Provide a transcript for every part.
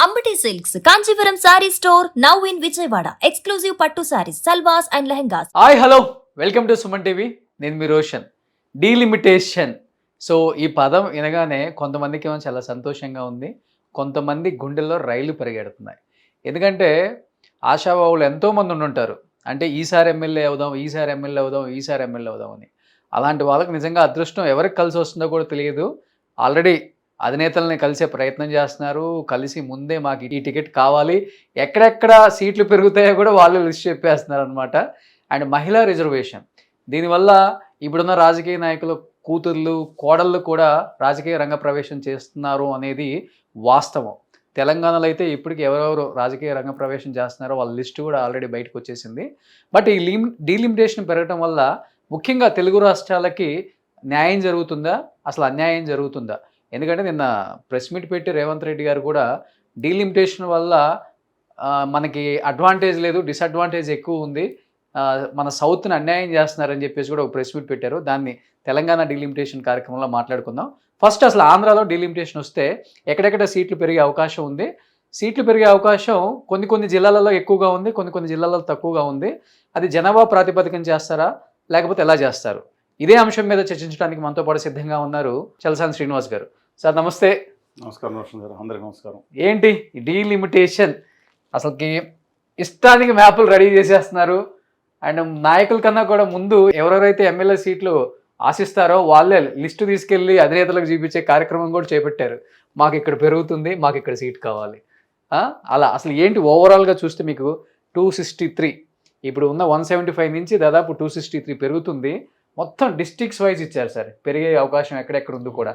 Ambati Silks, Kanchipuram Saree Store, now in Vijayawada. Exclusive Pattu Sarees, Salwas and Lehengas. Hi hello welcome to Suman TV. నేను మీ Roshan. Delimitation. So ఈ పదం వినగానే కొంతమందికి ఏమో చాలా సంతోషంగా ఉంది, కొంతమంది గుండెల్లో రైళ్లు పరిగెడుతున్నాయి. ఎందుకంటే ఆశావాహులు ఎంతోమంది ఉండుంటారు, అంటే ఈసారి ఎమ్మెల్యే అవుదాం, ఈసారి ఎమ్మెల్యే అవుదాం, ఈసారి ఎమ్మెల్యే అవుదాం అని. అలాంటి వాళ్ళకి నిజంగా అదృష్టం ఎవరికి కలిసి వస్తుందో కూడా తెలియదు. ఆల్రెడీ అధినేతల్ని కలిసే ప్రయత్నం చేస్తున్నారు, కలిసి ముందే మాకు ఈ టికెట్ కావాలి, ఎక్కడెక్కడ సీట్లు పెరుగుతాయో కూడా వాళ్ళు లిస్ట్ చెప్పేస్తున్నారు అనమాట. అండ్ మహిళా రిజర్వేషన్, దీనివల్ల ఇప్పుడున్న రాజకీయ నాయకులు కూతుర్లు కోడళ్ళు కూడా రాజకీయ రంగ ప్రవేశం చేస్తున్నారు అనేది వాస్తవం. తెలంగాణలో అయితే ఇప్పటికి ఎవరెవరు రాజకీయ రంగ ప్రవేశం చేస్తున్నారో వాళ్ళ లిస్టు కూడా ఆల్రెడీ బయటకు వచ్చేసింది. బట్ ఈ డీలిమిటేషన్ పెరగడం వల్ల ముఖ్యంగా తెలుగు రాష్ట్రాలకి న్యాయం జరుగుతుందా, అసలు అన్యాయం జరుగుతుందా? ఎందుకంటే నిన్న ప్రెస్ మీట్ పెట్టి రేవంత్ రెడ్డి గారు కూడా డీలిమిటేషన్ వల్ల మనకి అడ్వాంటేజ్ లేదు, డిసడ్వాంటేజ్ ఎక్కువ ఉంది, మన సౌత్ని అన్యాయం చేస్తున్నారని చెప్పేసి కూడా ఒక ప్రెస్ మీట్ పెట్టారు. దాన్ని తెలంగాణ డీలిమిటేషన్ కార్యక్రమంలో మాట్లాడుకుందాం. ఫస్ట్ అసలు ఆంధ్రాలో డీలిమిటేషన్ వస్తే ఎక్కడెక్కడ సీట్లు పెరిగే అవకాశం ఉంది? సీట్లు పెరిగే అవకాశం కొన్ని జిల్లాలలో ఎక్కువగా ఉంది, కొన్ని జిల్లాలలో తక్కువగా ఉంది. అది జనాభా ప్రాతిపదికన చేస్తారా, లేకపోతే ఎలా చేస్తారు? ఇదే అంశం మీద చర్చించడానికి మనతో పాటు సిద్ధంగా ఉన్నారు చలసాని శ్రీనివాస్ గారు. సార్ నమస్తే. నమస్కారం రోషన్ గారు, అందరికీ నమస్కారం. ఏంటి డీలిమిటేషన్? అసలుకి ఇష్టానికి మ్యాపులు రెడీ చేసేస్తున్నారు. అండ్ నాయకుల కన్నా కూడా ముందు ఎవరెవరైతే ఎమ్మెల్యే సీట్లు ఆశిస్తారో వాళ్ళే లిస్టు తీసుకెళ్ళి అధినేతలకు చూపించే కార్యక్రమం కూడా చేపట్టారు. మాకు ఇక్కడ పెరుగుతుంది, మాకు ఇక్కడ సీట్ కావాలి. అలా అసలు ఏంటి ఓవరాల్గా చూస్తే మీకు 263, ఇప్పుడు ఉన్న 175 నుంచి దాదాపు 263 పెరుగుతుంది. మొత్తం డిస్ట్రిక్ట్స్ వైజ్ ఇచ్చారు సార్, పెరిగే అవకాశం ఎక్కడెక్కడ ఉందో కూడా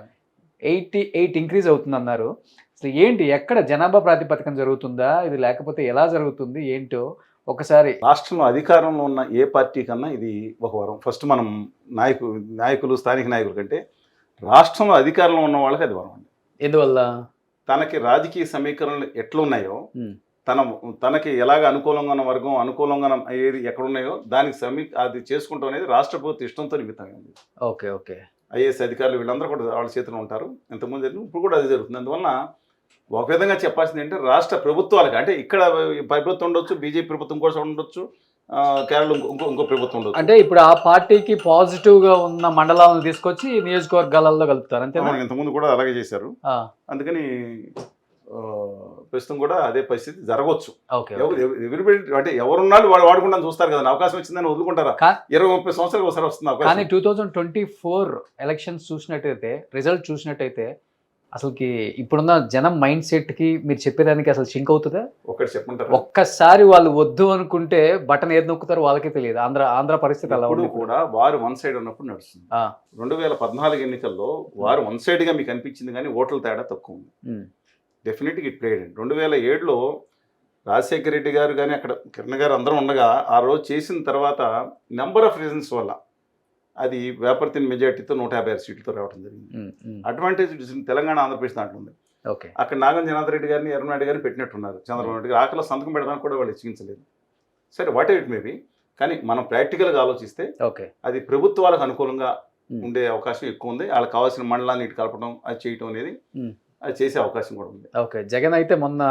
88 ఇంక్రీజ్ అవుతుందన్నారు. అసలు ఏంటి, ఎక్కడ జనాభా ప్రాతిపదికన జరుగుతుందా ఇది, లేకపోతే ఎలా జరుగుతుంది ఏంటో ఒకసారి. రాష్ట్రంలో అధికారంలో ఉన్న ఏ పార్టీ కన్నా ఇది ఒక వరం. ఫస్ట్ మనం నాయకులు స్థానిక నాయకుల కంటే రాష్ట్రంలో అధికారంలో ఉన్న వాళ్ళకి అది వరం అండి. ఎందువల్ల? తనకి రాజకీయ సమీకరణలు ఎట్లున్నాయో, తనకి ఎలాగ అనుకూలంగా ఉన్న వర్గం, అనుకూలంగా ఏది ఎక్కడున్నాయో దానికి అది చేసుకుంటాం అనేది రాష్ట్ర ప్రభుత్వ ఇష్టంతో నిమిత్తంగా ఉంది. Okay okay. ఐఏఎస్ అధికారులు వీళ్ళందరూ కూడా వాళ్ళ చేతిలో ఉంటారు. ఇంతకుముందు ఇప్పుడు కూడా అది జరుగుతుంది. అందువల్ల ఒక విధంగా చెప్పాల్సింది ఏంటంటే రాష్ట్ర ప్రభుత్వాలకి, అంటే ఇక్కడ ప్రభుత్వం ఉండొచ్చు, బీజేపీ ప్రభుత్వం కూడా ఉండొచ్చు, కేరళ ఇంకో ప్రభుత్వం ఉండొచ్చు. అంటే ఇప్పుడు ఆ పార్టీకి పాజిటివ్గా ఉన్న మండలాలను తీసుకొచ్చి నియోజకవర్గాలలో కలుపుతారు అంతే. ఇంతకుముందు కూడా అలాగే చేశారు. అందుకని ప్రస్తుతం కూడా అదే పరిస్థితి జరగవచ్చు. అంటే ఎవరున్నాళ్ళు వాళ్ళు వాడుకుంటాను చూస్తారు కదా, అవకాశం వచ్చిందని వదులుకుంటారా? 20-30 సంవత్సరాలకు ఒకసారి వస్తుంది. కానీ 2024 ఎలక్షన్స్ చూసినట్టయితే, రిజల్ట్ చూసినట్టయితే అసలుకి ఇప్పుడున్న జనం మైండ్ సెట్ కి మీరు చెప్పేదానికి అసలు సింక్ అవుతుందా? ఒకటి చెప్పంటారు, ఒక్కసారి వాళ్ళు వద్దు అనుకుంటే బటన్ ఏది నొక్కుతారో వాళ్ళకే తెలియదు. ఆంధ్ర పరిస్థితి అలా ఉంది. కూడా వారు వన్ సైడ్ ఉన్నప్పుడు నడుస్తుంది. 2014 ఎన్నికల్లో వారు వన్ సైడ్ గా మీకు అనిపించింది, కానీ ఓట్ల తేడా తక్కువ ఉంది. డెఫినెట్గా ఇట్ ప్లేడ్. 2007లో రాజశేఖర రెడ్డి గారు కానీ అక్కడ కిరణ్ గారు అందరూ ఉండగా ఆ రోజు చేసిన తర్వాత నెంబర్ ఆఫ్ రీజన్స్ వల్ల అది వేపర్తిని మెజార్టీతో 156 సీట్లతో రావడం జరిగింది. అడ్వాంటేజ్ తెలంగాణ, ఆంధ్రప్రదేశ్ దాంట్లో ఉంది. అక్కడ నాగం జనార్దన్ రెడ్డి గారిని, ఎర్రనాయుడు గారిని పెట్టినట్టున్నారు. చంద్రబాబు నాయుడు గారు ఆకలిలో సంతకం పెడడానికి కూడా వాళ్ళు ఇచ్చించలేదు. సరే, వాట్ ఎవర్ ఇట్ మేబీ, కానీ మనం ప్రాక్టికల్గా ఆలోచిస్తే అది ప్రభుత్వాలకు అనుకూలంగా ఉండే అవకాశం ఎక్కువ ఉంది. వాళ్ళకి కావాల్సిన మండలాన్ని ఇటు కలపడం, అది చేయటం అనేది అది చేసే అవకాశం కూడా ఉంది. ఓకే. జగన్ అయితే మొన్న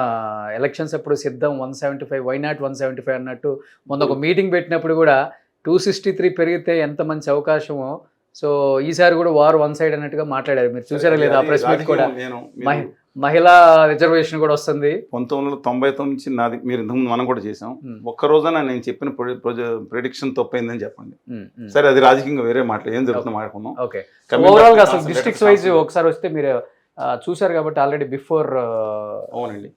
ఎలక్షన్స్ అప్పుడు సిద్ధం 175, వై నాట్ 175 అన్నట్టు మొన్న ఒక మీటింగ్ పెట్టినప్పుడు కూడా 263 పెరిగితే ఎంత మంచి అవకాశమో, సో ఈసారి కూడా వారు వన్ సైడ్ అన్నట్టుగా మాట్లాడారు. మీరు చూసారా లేదా ప్రెస్ మీట్ కూడా? మహిళా రిజర్వేషన్ కూడా వస్తుంది. 1999 నుంచి నాది, మీరు ఇంతకుముందు మనం కూడా చేసాం. ఒక్క రోజున నేను చెప్పిన ప్రెడిక్షన్ తప్పైందని చెప్పండి. సరే, అది రాజకీయంగా వేరే మాటలు ఏం జరుగుతుందో మాట్లాడుకున్నాం. ఓకే. ఓవరాల్ గా అసలు డిస్ట్రిక్ట్స్ వైజ్ ఒకసారి వస్తే మీరు చూసారు కాబట్టి ఆల్రెడీ బిఫోర్. అవునండి,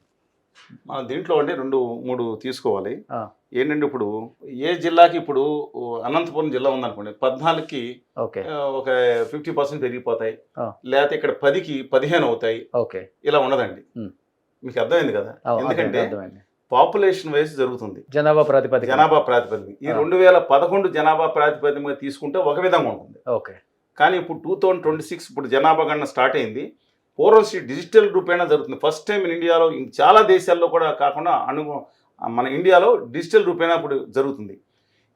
మన దీంట్లో అంటే 2-3 తీసుకోవాలి. ఏంటంటే ఇప్పుడు ఏ జిల్లాకి, ఇప్పుడు అనంతపురం జిల్లా ఉందనుకోండి, 14కి ఒక 50% పెరిగిపోతాయి, లేకపోతే ఇక్కడ 10కి 15 అవుతాయి. ఇలా ఉండదండి. మీకు అర్థమైంది కదా? ఎందుకంటే పాపులేషన్ వైజ్ జరుగుతుంది, జనాభా ప్రాతిపదిక. ఈ 2011 జనాభా ప్రాతిపదిక తీసుకుంటే ఒక విధంగా ఉంటుంది. కానీ ఇప్పుడు 2026 ఇప్పుడు జనాభా గణన స్టార్ట్ అయింది. పూర్వం డిజిటల్ రూపేణా జరుగుతుంది. ఫస్ట్ టైం ఇండియాలో, చాలా దేశాల్లో కూడా కాకుండా మన ఇండియాలో డిజిటల్ రూపేణా ఇప్పుడు జరుగుతుంది.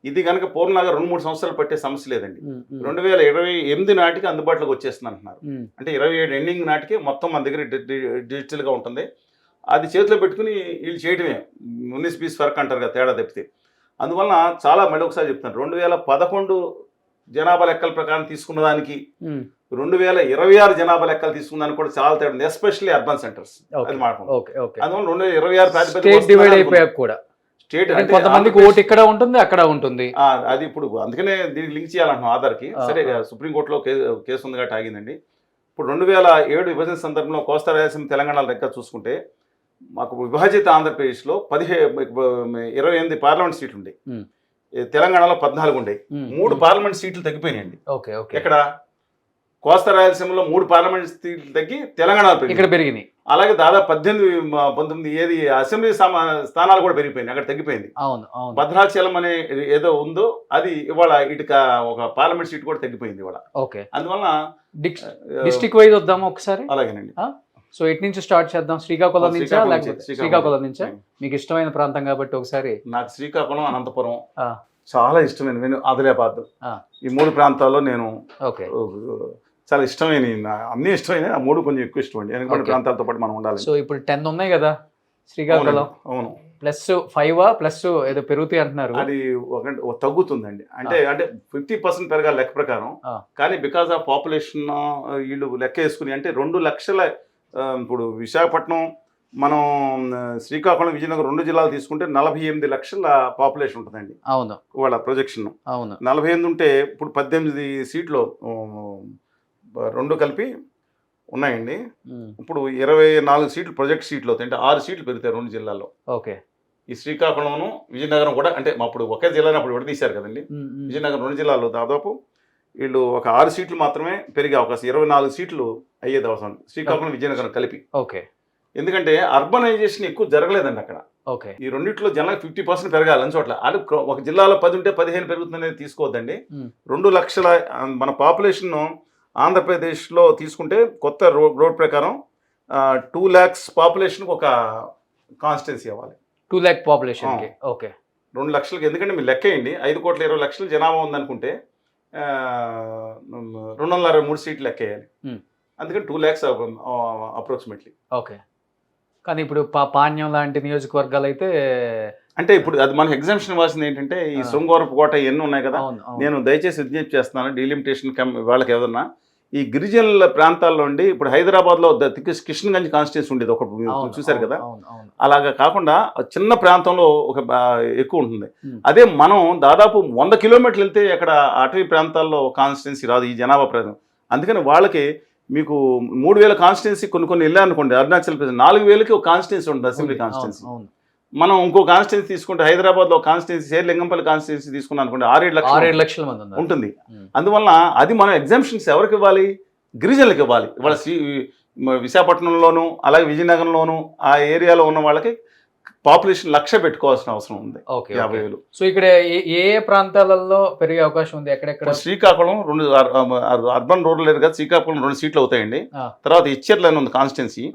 ఇది కనుక పూర్ణంగా 2-3 సంవత్సరాలు పట్టే సమస్య లేదండి. 2028 నాటికి అందుబాటులోకి వచ్చేస్తుంది అంటున్నారు. అంటే 27 ఎండింగ్ నాటికి మొత్తం మన దగ్గర డిజిటల్గా ఉంటుంది. అది చేతిలో పెట్టుకుని వీళ్ళు చేయడమే 19-20 ఫరక్ అంటారు కదా, తేడా తప్పితే. అందువలన చాలా మళ్ళీ ఒకసారి చెప్తాను, 2011 జనాభా లెక్కల ప్రకారం తీసుకున్న దానికి 2026 జనాభా లెక్కలు తీసుకున్న దానికి కూడా చాలా తేడా ఉంది, ఎస్పెషల్లీ అర్బన్ సెంటర్స్. అది మాట. అందువల్ల 2026 ప్రాతిపదిక కూడా స్టేట్ కొంతమందికి ఓటు ఇక్కడ ఉంటుంది, అక్కడ ఉంటుంది. అది ఇప్పుడు అందుకనే దీనికి లింక్ చేయాలంటున్నాం ఆధార్కి. సరే, సుప్రీంకోర్టులో కేసు ఉంది కాబట్టి ఆగిందండి. ఇప్పుడు 2007 విభజన సందర్భంలో కోస్తా రాయలసీమ తెలంగాణ లెక్క చూసుకుంటే మాకు విభజిత ఆంధ్రప్రదేశ్లో 28 పార్లమెంట్ సీట్లు ఉండేవి, తెలంగాణలో 14 ఉండేవి. 3 పార్లమెంట్ సీట్లు తగ్గిపోయినాయండి. ఎక్కడ కోస్తా రాయలసీమలో 3 పార్లమెంట్ సీట్లు తగ్గి తెలంగాణలో ఇక్కడ పెరిగినాయి. అలాగే దాదాపు 18-19 అసెంబ్లీ స్థానాలు కూడా పెరిగిపోయినాయి, అక్కడ తగ్గిపోయింది. భద్రాచలం అనే ఏదో ఉందో అది ఇవాళ ఇటుక ఒక పార్లమెంట్ సీట్ కూడా తగ్గిపోయింది ఇవాళ. అందువల్ల డిస్ట్రిక్ట్ వైజ్ వద్దాము ఒకసారి. అలాగేనండి. సో ఇటు నుంచి స్టార్ట్ చేద్దాం, శ్రీకాకుళం నుంచా లేకపోతే శ్రీకాకుళం నుంచా? మీకు ఇష్టమైన ప్రాంతం కాబట్టి ఒకసారి. నాకు శ్రీకాకుళం, అనంతపురం చాలా ఇష్టమైన, నేను ఆదిలాబాద్, ఈ 3 ప్రాంతాల్లో నేను చాలా ఇష్టమైన, అన్ని ఇష్టమైన, ఆ 3 కొంచెం ఎక్కువ ఇష్టం అండి. ఎందుకంటే ప్రాంతాలతో పాటు మనం ఉండాలి. సో ఇప్పుడు 10 ఉన్నాయి కదా శ్రీకాకుళం. అవును, +5 ప్లస్ ఏదో పెరుగుతాయి అంటున్నారు. అది తగ్గుతుందండి. అంటే 50% పెరగాలి లెక్క ప్రకారం. కానీ బికాస్ ఆఫ్ పాపులేషన్ వీళ్ళు లెక్క వేసుకుని అంటే 2 లక్షల, ఇప్పుడు విశాఖపట్నం, మనం శ్రీకాకుళం, విజయనగరం 2 జిల్లాలు తీసుకుంటే 48 లక్షల పాపులేషన్ ఉంటుందండి. అవును, వాళ్ళ ప్రొజెక్షన్. అవును, 48 ఉంటే ఇప్పుడు 18 సీట్లు 2 కలిపి ఉన్నాయండి. ఇప్పుడు 24 సీట్లు ప్రొజెక్ట్ సీట్లు అవుతాయి, అంటే 6 సీట్లు పెరుగుతాయి 2 జిల్లాల్లో. ఈ శ్రీకాకుళంను విజయనగరం కూడా, అంటే అప్పుడు ఒకే జిల్లాని అప్పుడు విడదీశారు కదండి. విజయనగరం 2 జిల్లాల్లో దాదాపు వీళ్ళు ఒక 6 సీట్లు మాత్రమే పెరిగే అవకాశం, 24 సీట్లు అయ్యేది అవసరం శ్రీకాకుళం విజయనగరం కలిపి. ఎందుకంటే అర్బనైజేషన్ ఎక్కువ జరగలేదండి అక్కడ. ఈ రెండిట్లో జనాలకు 50% పెరగాలి అని చోట్ల. అది ఒక జిల్లాలో 10 ఉంటే 15 పెరుగుతుందనేది తీసుకోవద్దండి. 2 లక్షల మన పాపులేషన్ ఆంధ్రప్రదేశ్లో తీసుకుంటే కొత్త రోడ్ ప్రకారం 2 lakhs పాపులేషన్కి ఒక కాన్స్టిట్యున్సీ అవ్వాలి. 2 lakh పాపులేషన్కి. 2 లక్షలకి, ఎందుకంటే మీరు లెక్కేయండి, 5,20,00,000 జనాభా ఉందనుకుంటే 263 సీట్లు లెక్కేయాలి. అందుకని 2 lakhs అప్రాక్సిమేట్లీ. కానీ ఇప్పుడు పాణ్యం లాంటి నియోజకవర్గాలు అయితే, అంటే ఇప్పుడు అది మనకి ఎగ్జామ్షన్ ఇవ్వాల్సింది ఏంటంటే ఈ శృంగవరపు కోట ఇవన్నీ ఉన్నాయి కదా. నేను దయచేసి విజ్ఞప్తి చేస్తున్నాను, డీలిమిటేషన్ వాళ్ళకి ఏదన్నా ఈ గిరిజనుల ప్రాంతాల్లో ఉండి, ఇప్పుడు హైదరాబాద్లో కిషన్గంజ్ కాన్స్టిట్యూన్సీ ఉండేది ఒకటి చూశారు కదా, అలాగా కాకుండా చిన్న ప్రాంతంలో ఒక ఎక్కువ ఉంటుంది. అదే మనం దాదాపు 100 కిలోమీటర్లు వెళ్తే అక్కడ అటవీ ప్రాంతాల్లో కాన్స్టిట్యున్సీ రాదు ఈ జనాభా ప్రాంతం. అందుకని వాళ్ళకి మీకు 3,000 కాన్స్టిట్యున్సీ కొన్ని వెళ్ళారనుకోండి, అరుణాచల్ ప్రదేశ్ 4,000కి ఒక కాన్స్టిట్యున్సీ ఉంటుంది, అసెంబ్లీ కాన్స్టిట్యున్సీ. మనం ఇంకో కాన్స్టిట్యున్సీ తీసుకుంటే హైదరాబాద్లో కాన్స్టిట్యున్సీ లింగంపల్లి కాన్స్టిట్యున్సీ తీసుకున్నాం అనుకోండి, 6-7 లక్షల మంది ఉంటుంది. అందువల్ల అది మనం ఎగ్జామ్షన్స్ ఎవరికి ఇవ్వాలి? గిరిజనులకు ఇవ్వాలి. ఇవాళ విశాఖపట్నంలోను అలాగే విజయనగరంలోను ఆ ఏరియాలో ఉన్న వాళ్ళకి పాపులేషన్ 1,00,000 పెట్టుకోవాల్సిన అవసరం ఉంది. 50,000. సో ఇక్కడ ఏ ప్రాంతాలలో పెరిగే అవకాశం ఉంది? ఎక్కడెక్కడ? శ్రీకాకుళం 2 అర్బన్ రూరల్ ఏరియా కదా, శ్రీకాకుళం 2 సీట్లు అవుతాయండి. తర్వాత హెచ్ఎర్ల అని ఉంది కాన్స్టిట్యున్సీ.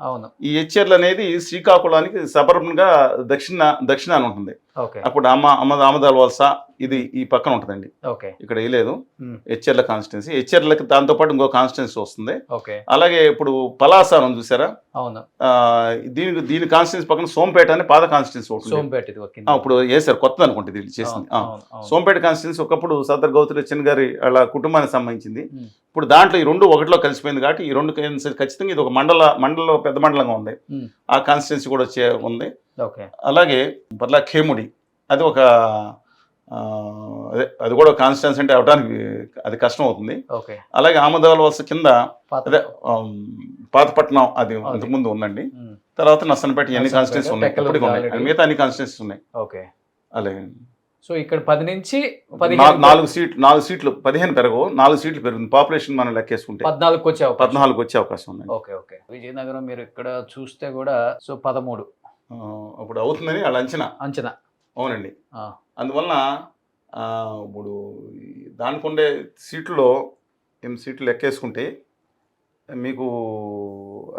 ఈ హెచ్ఎర్ల అనేది శ్రీకాకుళానికి సబర్బన్ గా దక్షిణాన్ని ఉంటుంది. అప్పుడు అహ్మదాబాద్ వలస ఇది ఈ పక్కన ఉంటుందండి. ఇక్కడ వేయలేదు హెచ్ఎర్ల కాన్స్టిట్యున్సీ. హెచ్ఎర్లకి దాంతో పాటు ఇంకో కాన్స్టిట్యున్సీ వస్తుంది. అలాగే ఇప్పుడు పలాస అని చూసారా, దీని కాన్స్టిట్యున్సీ పక్కన సోంపేట అని పాత కాన్స్టిట్యున్సీ ఉంటుంది. ఇప్పుడు వేసారు కొత్తది అనుకుంటే ఇది చేసింది. సోంపేట కాన్స్టిట్యున్సీ ఒకప్పుడు సర్దార్ గౌతులచ్చన్ గారి వాళ్ళ కుటుంబానికి సంబంధించింది. ఇప్పుడు దాంట్లో ఈ 2 ఒకటిలో కలిసిపోయింది కాబట్టి ఈ 2 ఖచ్చితంగా ఇది ఒక మండలం పెద్ద మండలంగా ఉంది. ఆ కాన్స్టిట్యున్సీ కూడా ఉంది. అలాగే పర్లా ఖేముడి అది ఒక అది కూడా కాన్స్టిట్యున్సీ అంటే అవడానికి అది కష్టం అవుతుంది. అలాగే అహ్మదాబాద్ వలస కింద అదే పాతపట్నం అది అంతకుముందు ఉందండి. తర్వాత నర్సన్పేట అన్ని కాన్స్టిట్యున్సీ ఉన్నాయి, మిగతా అన్ని కాన్స్టిట్యున్సీస్ ఉన్నాయి. అలాగే సో ఇక్కడ 10 నుంచి 4 సీట్లు 15 పెరగవు, 4 సీట్లు పెరుగుతుంది. పాపులేషన్ మనం లెక్కేసుకుంటే 14 వచ్చే అవకాశం ఉంది. విజయనగరం మీరు ఇక్కడ చూస్తే కూడా సో 13 అప్పుడు అవుతుందని వాళ్ళ అంచనా. అవునండి. అందువలన ఇప్పుడు దానికి ఉండే సీట్లలో 8 సీట్లు లెక్కేసుకుంటే మీకు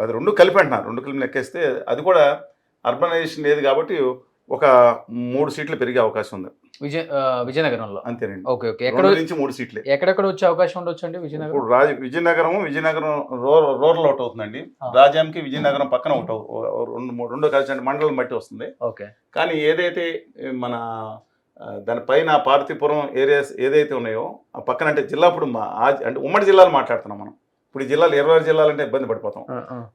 అది 2 కలిపి అంటున్నారు. 2 కలిపి లెక్కేస్తే అది కూడా అర్బనైజేషన్ లేదు కాబట్టి ఒక 3 సీట్లు పెరిగే అవకాశం ఉంది విజయనగరంలో. అంతేనండి. Okay okay. 2 నుంచి 3 సీట్లే. ఎక్కడెక్కడ వచ్చే అవకాశం ఉండొచ్చు అండి విజయనగరం? ఇప్పుడు విజయనగరం రూరల్ ఒకటి అవుతుందండి. రాజాంకి విజయనగరం పక్కన ఒకటి రెండో కలిసి అంటే మండలం బట్టి వస్తుంది. ఓకే. కానీ ఏదైతే మన దానిపైన పార్వతీపురం ఏరియాస్ ఏదైతే ఉన్నాయో ఆ పక్కన అంటే జిల్లా ఇప్పుడు అంటే ఉమ్మడి జిల్లాలు మాట్లాడుతున్నాం మనం. ఇప్పుడు ఈ జిల్లాలు 26 జిల్లాలు అంటే ఇబ్బంది పడిపోతాం.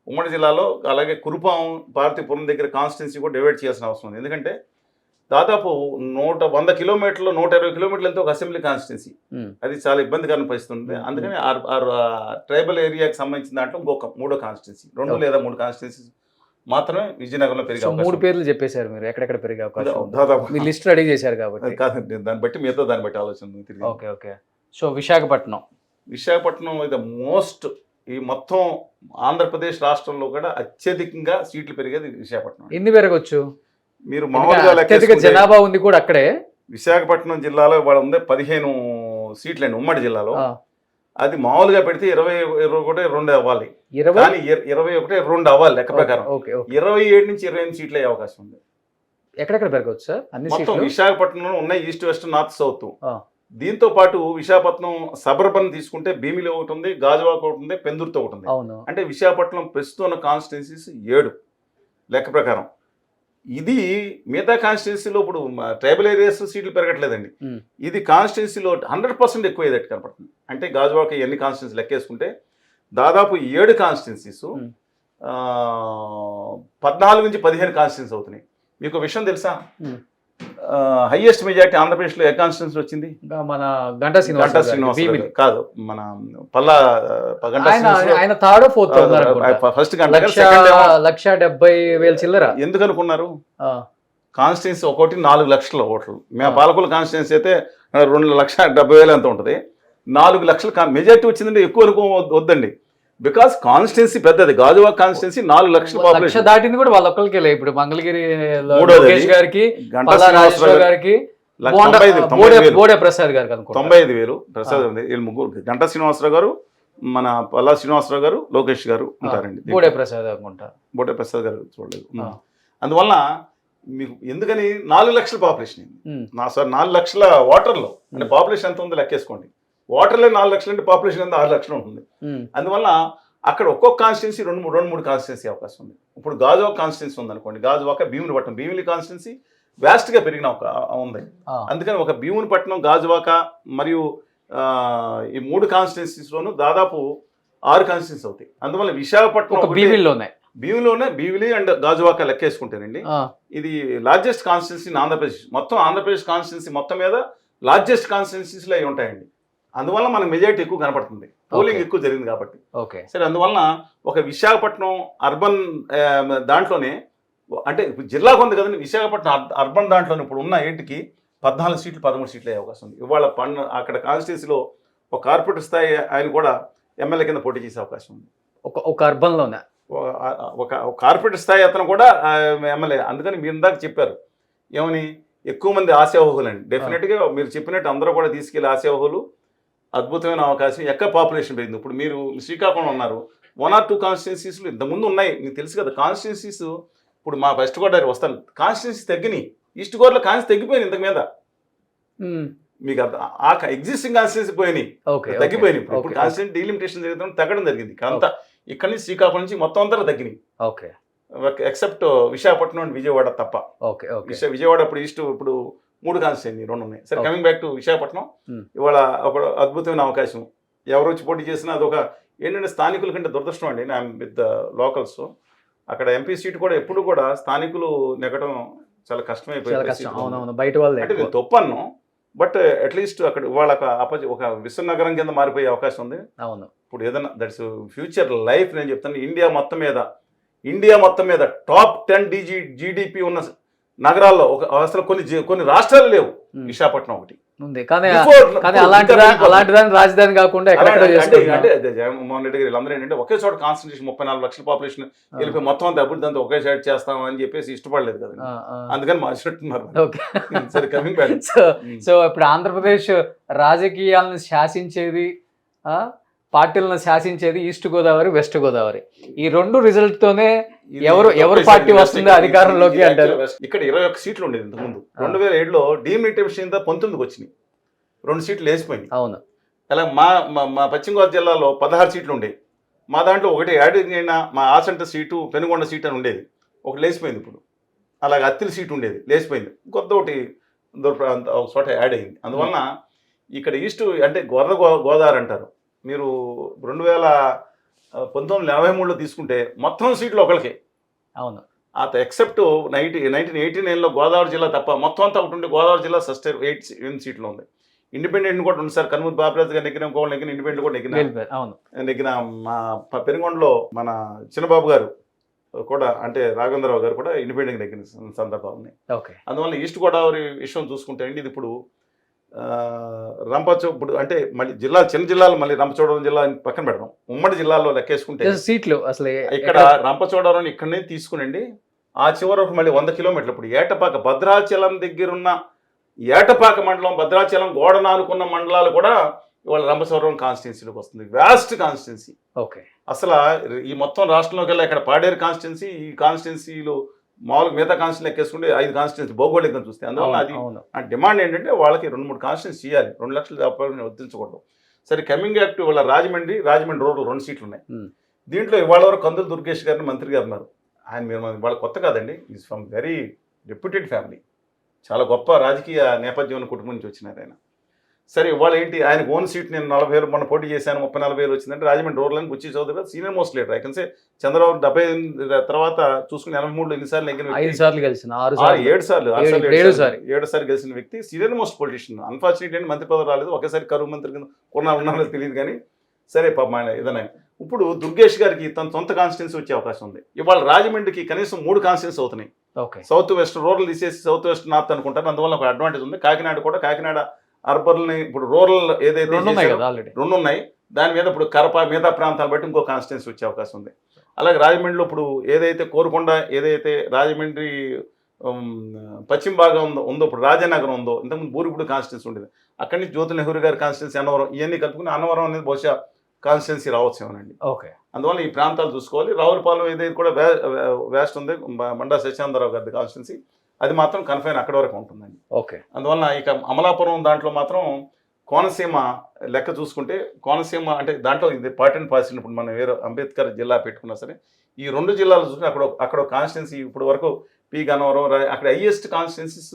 ఉమ్మడి జిల్లాలో అలాగే కురుపాం పార్వతీపురం దగ్గర కాన్స్టిట్యున్సీ కూడా డివైడ్ చేయాల్సిన అవసరం ఉంది. ఎందుకంటే దాదాపు 100 కిలోమీటర్లు 120 కిలోమీటర్లు ఎంతో ఒక అసెంబ్లీ కాన్స్టిట్యున్సీ. అది చాలా ఇబ్బందికరమైన పరిస్థితి ఉంది. అందుకని ట్రైబల్ ఏరియాకి సంబంధించిన దాంట్లో ఇంకొక 3వ కాన్స్టిట్యున్సీ 2 లేదా 3 కాన్స్టిట్యున్సీ మాత్రమే విజయనగరంలో పెరిగే అవకాశం. 3 పేర్లు చెప్పేశారు మీరు ఎక్కడెక్కడ పెరిగే అవకాశం. దాదాపు మీరు లిస్ట్ రెడీ చేశారు కాబట్టి కాదండి, దాన్ని బట్టి మీతో దాన్ని బట్టి ఆలోచన. Okay okay. సో విశాఖపట్నం ఇది మోస్ట్ ఈ మొత్తం ఆంధ్రప్రదేశ్ రాష్ట్రంలో కూడా అత్యధికంగా సీట్లు పెరిగేది విశాఖపట్నం. ఎన్ని పెరగచ్చు? మీరు మామూలుగా అత్యధిక జనాభా ఉంది కూడా అక్కడే. విశాఖపట్నం జిల్లాలో ఇవాళ ఉంది 15 సీట్లు అండి ఉమ్మడి జిల్లాలో. అది మామూలుగా పెడితే 21 అవ్వాలి, కానీ 21 అవ్వాలి లెక్క ప్రకారం. 27 నుంచి 28 సీట్లు అయ్యే అవకాశం ఉంది. ఎక్కడెక్కడ పెరగవచ్చు సార్? మొత్తం విశాఖపట్నంలో ఉన్నాయి ఈస్ట్ వెస్ట్ నార్త్ సౌత్. దీంతో పాటు విశాఖపట్నం సబర్బన్ తీసుకుంటే భీమిలి ఒకటి ఉంది, గాజువాక ఒకటి ఉంది, పెందుర్తో ఒకటి ఉంది. అంటే విశాఖపట్నం ప్రస్తుతం ఉన్న కాన్స్టిట్యున్సీస్ 7 లెక్క ప్రకారం. ఇది మిగతా కాన్స్టిట్యున్సీలో ఇప్పుడు ట్రైబల్ ఏరియాస్ సీట్లు పెరగట్లేదండి. ఇది కాన్స్టిట్యున్సీలో 100% ఎక్కువ అయ్యేటట్టు కనపడుతుంది. అంటే గాజువాక ఎన్ని కాన్స్టిట్యున్సీ లెక్కేసుకుంటే దాదాపు 7 కాన్స్టిట్యున్సీస్ 14 నుంచి 15 కాన్స్టిట్యున్సీ అవుతున్నాయి. మీకు విషయం తెలుసా? హైయెస్ట్ మెజారిటీ ఆంధ్రప్రదేశ్లో ఏ కాన్స్టిట్యున్సీ వచ్చింది? మన గంటా శ్రీనివాస్ కాదు, మన పల్లా ఫస్ట్ 1,70,000 చిల్లర. ఎందుకు అనుకున్నారు? కాన్స్టిట్యున్సీ ఒకటి 4 లక్షల ఓట్లు. మేము పాలకుల కాన్స్టిట్యున్సీ అయితే 2,70,000 ఎంత ఉంటుంది. 4 లక్షల మెజారిటీ వచ్చిందంటే ఎక్కువ వద్దండి. బికాస్ కాన్స్టిట్యున్సీ పెద్దది. గాజువాక కాన్స్టిట్యున్సీ 4 లక్షల పాపులేషన్ దాటింది కూడా వాళ్ళ ఒక్కరికి. ఇప్పుడు మంగళగిరి గారికి, గంటా శ్రీనివాసరావు గారికి 95,000 ప్రసాద్ గారికి 95,000 ప్రసాద్. వీళ్ళు ముగ్గురు, గంటా శ్రీనివాసరావు గారు, మన పల్లా శ్రీనివాసరావు గారు, లోకేష్ గారు ఉంటారండి. బోడే ప్రసాద్ అనుకుంటా. బోడే ప్రసాద్ గారు చూడలేదు. అందువల్ల మీకు ఎందుకని 4 లక్షల పాపులేషన్ 4 లక్షల ఓటర్లు అంటే పాపులేషన్ ఎంత ఉందో లెక్కేసుకోండి. ఓటర్లే 4 లక్షలు అంటే పాపులేషన్ ఎంత 6 లక్షలు ఉంటుంది. అందువల్ల అక్కడ ఒక్కొక్క కాన్స్టిట్యున్సీ 2-3 కాన్స్టిట్యున్సీ అవకాశం ఉంది. ఇప్పుడు గాజువాక కాన్స్టిట్యున్సీ ఉందనుకోండి, గాజువాక భీమునిపట్నం, భీమిలి కాన్స్టిట్యున్సీ వ్యాస్ట్గా పెరిగిన ఉంది. అందుకని ఒక భీమునిపట్నం, గాజువాక మరియు ఈ 3 కాన్స్టిట్యున్సీస్లోనూ దాదాపు 6 కాన్స్టిట్యున్సీ అవుతాయి. అందువల్ల విశాఖపట్నం భీమిలి అండ్ గాజువాక లెక్కేసుకుంటేనండి ఇది లార్జెస్ట్ కాన్స్టిట్యున్సీ ఇన్ ఆంధ్రప్రదేశ్. మొత్తం ఆంధ్రప్రదేశ్ కాన్స్టిట్యున్సీ మొత్తం మీద లార్జెస్ట్ కాన్స్టిట్యున్సీస్లో అవి ఉంటాయండి. అందువల్ల మనకు మెజారిటీ ఎక్కువ కనపడుతుంది, పోలింగ్ ఎక్కువ జరిగింది కాబట్టి. సరే, అందువలన ఒక విశాఖపట్నం అర్బన్ దాంట్లోనే అంటే జిల్లాకు ఉంది కదండి, విశాఖపట్నం అర్బన్ దాంట్లోనే ఇప్పుడు ఉన్న 8కి 14 సీట్లు 13 సీట్లు అయ్యే అవకాశం ఉంది. ఇవాళ అక్కడ కాన్స్టిట్యున్సీలో ఒక కార్పొరేటర్ స్థాయి ఆయన కూడా ఎమ్మెల్యే కింద పోటీ చేసే అవకాశం ఉంది. ఒక అర్బన్లోనే ఒక కార్పొరేటర్ స్థాయి అతను కూడా ఎమ్మెల్యే. అందుకని మీరు ఇందాక చెప్పారు ఏమని, ఎక్కువ మంది ఆశావహులు అండి. డెఫినెట్గా మీరు చెప్పినట్టు అందరూ కూడా తీసుకెళ్లి ఆశావహులు. అద్భుతమైన అవకాశం. ఎక్కడ పాపులేషన్ పెరిగింది. ఇప్పుడు మీరు శ్రీకాకుళం ఉన్నారు, 1 or 2 కాన్స్టిట్యున్సీస్లు ఇంతకుముందు ఉన్నాయి, మీకు తెలుసు కదా. కాన్స్టిట్యున్సీస్ ఇప్పుడు మా వెస్ట్ గోదావరి వస్తాను, కాన్స్టిట్యున్సీస్ తగ్గినాయి. ఈస్ట్ గోదావరిలో కాన్స్టిట్యూన్సీ తగ్గిపోయింది. ఇంతకు మీద మీకు ఆ ఎగ్జిస్టింగ్ కాన్స్టిట్యున్సీ పోయినాయి, తగ్గిపోయినాయి. ఇప్పుడు కాన్స్టిట్యున్సీ డీలిమిటేషన్ జరుగుతుంది, తగ్గడం జరిగింది. అంతా ఇక్కడి నుంచి శ్రీకాకుళం నుంచి మొత్తం అంతా తగ్గినాయి, ఎక్సెప్ట్ విశాఖపట్నం అండ్ విజయవాడ తప్ప. విజయవాడ ఇప్పుడు 3 కాన్స్టిట్యున్సీ 2 ఉన్నాయి. సరే, కమింగ్ బ్యాక్ టు విశాఖపట్నం. ఇవాళ ఒక అద్భుతమైన అవకాశం. ఎవరు వచ్చి పోటీ చేసినా అదొక ఏంటంటే స్థానికుల కంటే దురదృష్టం అండి. నా విత్ లోకల్స్ అక్కడ ఎంపీ సీట్ కూడా ఎప్పుడు కూడా స్థానికులు నెగ్గడం చాలా కష్టమైపోయింది. బయట వాళ్ళు అంటే నేను తప్పను, బట్ అట్లీస్ట్ అక్కడ ఇవాళ ఒక విశ్వనగరం కింద మారిపోయే అవకాశం ఉంది. అవును, ఇప్పుడు ఏదైనా దట్స్ ఫ్యూచర్ లైఫ్. నేను చెప్తాను, ఇండియా మొత్తం మీద టాప్ 10 జీడిపి ఉన్న నగరాల్లో అసలు కొన్ని రాష్ట్రాలు లేవు, విశాఖపట్నం ఒకటి ఉంది. కానీ అలాంటి దాని రాజధాని కాకుండా అంటే జగన్మోహన్ రెడ్డి గారు వీళ్ళందరూ ఏంటంటే ఒకే చోట కాన్సన్ట్రేషన్ 34 లక్షల పాపులేషన్ వెళ్ళిపోయి మొత్తం అంతా అభివృద్ధి అంతా ఒకే సైడ్ చేస్తామని చెప్పేసి ఇష్టపడలేదు కదా, అందుకని మార్చినట్టున్నారు. సరే, కమింగ్ బ్యాక్. సో ఇప్పుడు ఆంధ్రప్రదేశ్ రాజకీయాలను శాసించేది పార్టీలను శాసించేది ఈస్ట్ గోదావరి, వెస్ట్ గోదావరి. ఈ 2 రిజల్ట్ తోనే ఇది ఎవరు పార్టీ వస్తుందో అధికారంలోకి అంటారు. ఇక్కడ 21 సీట్లు ఉండేది ఇంతకుముందు. 2007లో డీలిమిటేషన్ 19కి వచ్చినాయి, 2 సీట్లు వేసిపోయింది. అవును. అలా మా పశ్చిమ గోదావరి జిల్లాలో 16 సీట్లు ఉండేవి. మా దాంట్లో ఒకటి యాడ్ అయిన మా ఆసంట సీటు, పెనుగొండ సీట్ అని ఉండేది, ఒకటి లేచిపోయింది. ఇప్పుడు అలాగే అత్తిలి సీటు ఉండేది, లేచిపోయింది. కొత్త ఒకటి ఒక చోట యాడ్ అయింది. అందువలన ఇక్కడ ఈస్ట్ అంటే గోదావరి అంటారు. మీరు 1983లో తీసుకుంటే మొత్తం సీట్లు ఒకరికే. అవును. ఎక్సెప్ట్ 1989లో గోదావరి జిల్లా తప్ప మొత్తం అంతా ఒకటి ఉంటే గోదావరి జిల్లా సస్టైన్ 8 సీట్లు ఉంది. ఇండిపెండెంట్ కూడా ఉంది సార్. కనుమూరి బాబురాజు గారు నెగ్గిన, ఇంకోళ్ళు నెగ్గిన, ఇండిపెండెంట్ కూడా నెగ్గిన మా పెనుగొండలో మన చిన్నబాబు గారు కూడా, అంటే రాఘవేంద్రరావు గారు కూడా ఇండిపెండెంట్ నెగ్గిన సందర్భాలు ఉన్నాయి. అందువల్ల ఈస్ట్ గోదావరి విషయం చూసుకుంటే అండి, ఇది ఇప్పుడు ఇప్పుడు అంటే మళ్ళీ చిన్న జిల్లాలు మళ్ళీ రంపచోడవరం జిల్లా పక్కన పెడదాం. ఉమ్మడి జిల్లాలో లెక్కేసుకుంటే సీట్లు అసలు ఇక్కడ రంపచోడవరం ఇక్కడనే తీసుకునండి, ఆ చివరకు మళ్ళీ 100 కిలోమీటర్లు. ఇప్పుడు ఏటపాక, భద్రాచలం దగ్గరున్న ఏటపాక మండలం, భద్రాచలం గోడను ఆనుకున్న మండలాలు కూడా ఇవాళ రంపచోడవరం కాన్స్టిట్యున్సీలోకి వస్తుంది. Vast constituency. అసలు ఈ మొత్తం రాష్ట్రంలోకి వెళ్ళి ఇక్కడ పాడేరు కాన్స్టిట్యున్సీ, ఈ కాన్స్టిట్యున్సీలు మామూలుగా మిగతా కాన్స్టిట్యూన్సీ లెక్కేసుకుంటే 5 కాన్స్టిట్యున్సీ భౌగోళికంగా చూస్తే. అందువల్ల అది ఆ డిమాండ్ ఏంటంటే వాళ్ళకి 2-3 కాన్స్టిట్యున్సీ చేయాలి, 2 లక్షలు వర్తించకూడదు. సరే, కమింగ్ బ్యాక్ టు ఇవాళ రాజమండ్రి రోడ్లు 2 సీట్లు ఉన్నాయి. దీంట్లో ఇవాళ వరకు కందులు దుర్గేష్ గారిని మంత్రి గారు ఉన్నారు. ఆయన మీరు వాళ్ళ కొత్త కాదండి, is from very reputed family, చాలా గొప్ప రాజకీయ నేపథ్యం కుటుంబం నుంచి వచ్చినారు ఆయన. సరే, ఇవాళ ఏంటి, ఆయనకు ఓన్ సీట్ నేను 40,000 మొన్న పోటీ చేశాను, 30-40,000 వచ్చిందంటే రాజమండ్రి రూరల్ బుచ్చి చౌదరి గారు సీనియర్ మోస్ట్ లీడర్. ఐకన్సే చంద్రబాబు 73 తర్వాత చూసుకుని 83లో ఎన్నిసార్లు నెగ్గిన, 7 సార్లు 7 సార్లు గెలిచిన వ్యక్తి, సీనియర్ మోస్ట్ పొలిటీషియన్. అన్ఫార్చునేట్ ఏంటి మంత్రి పదవి రాలేదు, ఒకేసారి కరువు మంత్రి కింద ఉన్నారో తెలియదు కానీ సరే పాప ఏదైనా. ఇప్పుడు దుర్గేష్ గారికి తన సొంత కాన్స్టిట్యున్సీ వచ్చే అవకాశం ఉంది. ఇవాళ రాజమండ్రికి కనీసం 3 కాన్స్టిట్యున్సీ అవుతున్నాయి. సౌత్ వెస్ట్ రూరల్ తీసేసి సౌత్ వెస్ట్ నార్త్ అనుకుంటారు. అందువల్ల ఒక అడ్వాంటేజ్ ఉంది. కాకినాడ అర్బన్ని ఇప్పుడు రూరల్ ఏదైతే 2 ఉన్నాయి, దాని మీద ఇప్పుడు కరప మిగతా ప్రాంతాలు బట్టి ఇంకో కాన్స్టిట్యున్సీ వచ్చే అవకాశం ఉంది. అలాగే రాజమండ్రిలో ఇప్పుడు ఏదైతే కోరుకొండ, ఏదైతే రాజమండ్రి పశ్చిమ భాగం ఉందో ఇప్పుడు రాజానగరం ఉందో, ఇంతకుముందు బూరుగుడు కాన్స్టిట్యున్సీ ఉండేది, అక్కడి నుంచి జ్యోతి నెహ్రూ గారి కాన్స్టిట్యున్సీ, అన్నవరం, ఇవన్నీ కలుపుకుని అన్నవరం అనేది బహుశా కాన్స్టిట్యున్సీ రావచ్చేమోనండి. అందువల్ల ఈ ప్రాంతాలు చూసుకోవాలి. రావులపాలెం ఏదైతే కూడా వేస్ట్ ఉంది, మండా సత్యానందరావు గారి కాన్స్టిట్యున్సీ, అది మాత్రం కన్ఫైన్ అక్కడ వరకు ఉంటుందండి. అందువల్ల ఇక అమలాపురం దాంట్లో మాత్రం కోనసీమ లెక్క చూసుకుంటే, కోనసీమ అంటే దాంట్లో ఇది పార్ట్ అండ్ పార్సల్. ఇప్పుడు మనం వేరే అంబేద్కర్ జిల్లా పెట్టుకున్నా సరే, ఈ 2 జిల్లాలు చూసుకుంటే అక్కడ కాన్స్టిట్యున్సీ ఇప్పుడు వరకు పి గన్నవరం, అక్కడ హైయెస్ట్ కాన్స్టిట్యున్సీస్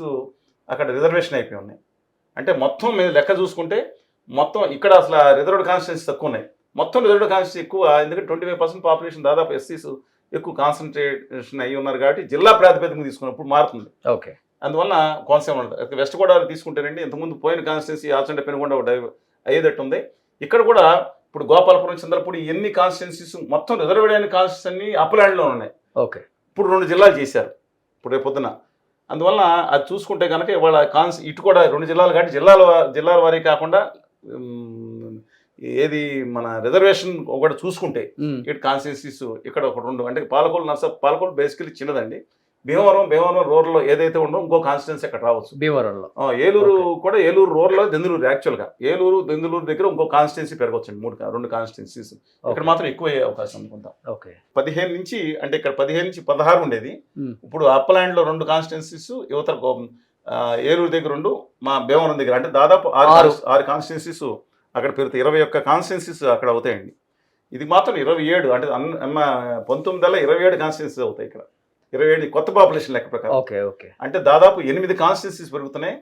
అక్కడ రిజర్వేషన్ అయిపోయి ఉన్నాయి. అంటే మొత్తం మీద లెక్క చూసుకుంటే మొత్తం ఇక్కడ అసలు రిజర్వ్డ్ కాన్స్టిట్యున్సీ తక్కువ ఉన్నాయి. మొత్తం రిజర్వ్డ్ కాన్స్టిట్యున్సీ ఎక్కువ, ఎందుకంటే 25% పాపులేషన్ దాదాపు ఎస్సీస్ ఎక్కువ కాన్సన్ట్రేషన్ అయ్యి ఉన్నారు కాబట్టి జిల్లా ప్రాతిపదికన తీసుకున్నప్పుడు మారుతుంది. అందువల్ల కోనసీమ ఉంటుంది. వెస్ట్ గోదావరి తీసుకుంటేనండి, ఇంతకుముందు పోయిన కాన్స్టిట్యున్సీ ఆచంట పెనుగొండ ఒకటి అయ్యేటట్టు ఉంది. ఇక్కడ కూడా ఇప్పుడు గోపాలపురం, చంద్రపూడి, ఎన్ని కాన్స్టిట్యున్సీస్ మొత్తం రిజర్వ్డ్ అయిన కాన్స్టిట్యున్సీ అన్ని అప్లాండ్లో ఉన్నాయి. ఇప్పుడు 2 జిల్లాలు చేశారు ఇప్పుడు రేపు పొద్దున. అందువల్ల అది చూసుకుంటే కనుక ఇవాళ ఇటు కూడా 2 జిల్లాలు కాబట్టి జిల్లాల వారీ కాకుండా ఏది మన రిజర్వేషన్ ఒకటి చూసుకుంటే ఇటు కాన్స్టిట్యున్సీస్ ఇక్కడ ఒక 2 అంటే పాలకొల్లు బేసికలీ చిన్నదండి. భీమవరం రూరల్లో ఏదైతే ఉండో ఇంకో కాన్స్టిట్యున్సీ అక్కడ రావచ్చు. భీమవరంలో ఏలూరు కూడా, ఏలూరు రూరల్లో దెందులూరు, యాక్చువల్గా దెందులూరు దగ్గర ఇంకో కాన్స్టిట్యున్సీ పెరగొచ్చండి. 2 కాన్స్టిట్యున్సీస్ ఇక్కడ మాత్రం ఎక్కువ అయ్యే అవకాశం అనుకుంటాం. 15 నుంచి అంటే ఇక్కడ 15 నుంచి 16 ఉండేది. ఇప్పుడు అప్పలాండ్లో 2 కాన్స్టిట్యున్సీస్, యువతల ఏలూరు దగ్గర 2, మా భీమవరం దగ్గర, అంటే దాదాపు 6 కాన్స్టిట్యున్సీస్ అక్కడ పెరుగుతాయి. 21 కాన్స్టిట్యున్సీస్ అక్కడ అవుతాయండి. ఇది మాత్రం 27 అంటే 19 27 కాన్స్టిట్యున్సీస్ అవుతాయి ఇక్కడ. 27 కొత్త పాపులేషన్ లెక్క ప్రకారం. అంటే దాదాపు 8 కాన్స్టిట్యున్సీస్ పెరుగుతున్నాయి.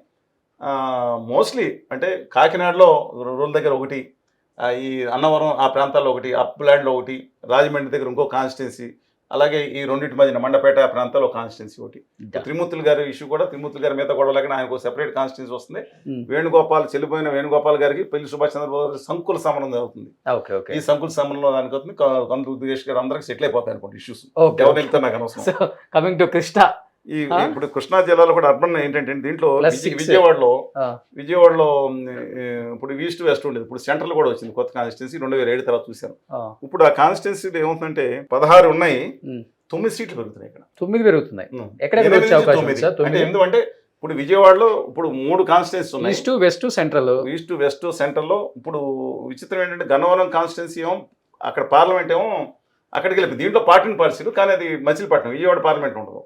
మోస్ట్లీ అంటే కాకినాడలో రూరల్ దగ్గర ఒకటి, ఈ అన్నవరం ఆ ప్రాంతాల్లో ఒకటి, అప్లాండ్లో ఒకటి, రాజమండ్రి దగ్గర ఇంకో కాన్స్టిట్యున్సీ, అలాగే ఈ 2 మధ్యన మండపేట ప్రాంతాల్లో కాన్స్టిట్యున్సీ ఒకటి. త్రిమూర్తులు గారి ఇష్యూ కూడా, త్రిమూర్తులు గారి మీద గొడవ లేకుండా ఆయనకు సెపరేట్ కాన్స్టిట్యున్సీ వస్తుంది. చెల్లిపోయిన వేణుగోపాల్ గారికి పెళ్లి సుభాష్ చంద్రబాబు సంకుల సమరం అవుతుంది. ఈ సంకుల సమరంలో దానికి అవుతుంది. కందులు దుర్గేష్ గారు అందరికి సెటిల్ అయిపోతాయి అనుకోండి ఇష్యూస్. ఎవరు వెళ్తే నాకు అనవసరం. కమింగ్ టు కృష్ణ, ఇప్పుడు కృష్ణా జిల్లాలో కూడా అర్బన్ ఏంటంటే దీంట్లో విజయవాడలో ఇప్పుడు ఈస్ట్ వెస్ట్ ఉండేది, ఇప్పుడు సెంట్రల్ కూడా వచ్చింది కొత్త కాన్స్టిట్యున్సీ 2007 తర్వాత చూశాను. ఇప్పుడు ఆ కాన్స్టిట్యున్సీలో ఏమవుతుందంటే 16 ఉన్నాయి, 9 సీట్లు పెరుగుతున్నాయి. ఇక్కడ 9 పెరుగుతున్నాయి. ఎందుకంటే ఇప్పుడు విజయవాడలో ఇప్పుడు 3 కాన్స్టిట్యున్సీస్ ఉన్నాయి. East west central. East west సెంట్రల్లో ఇప్పుడు విచిత్రం ఏంటంటే గన్నవరం కాన్స్టిట్యున్సీ ఏమో అక్కడ పార్లమెంట్ ఏమో అక్కడికి వెళ్ళి దీంట్లో పార్టీని పరిస్థితులు, కానీ అది మచిలీపట్నం, విజయవాడ పార్లమెంట్ ఉండదు.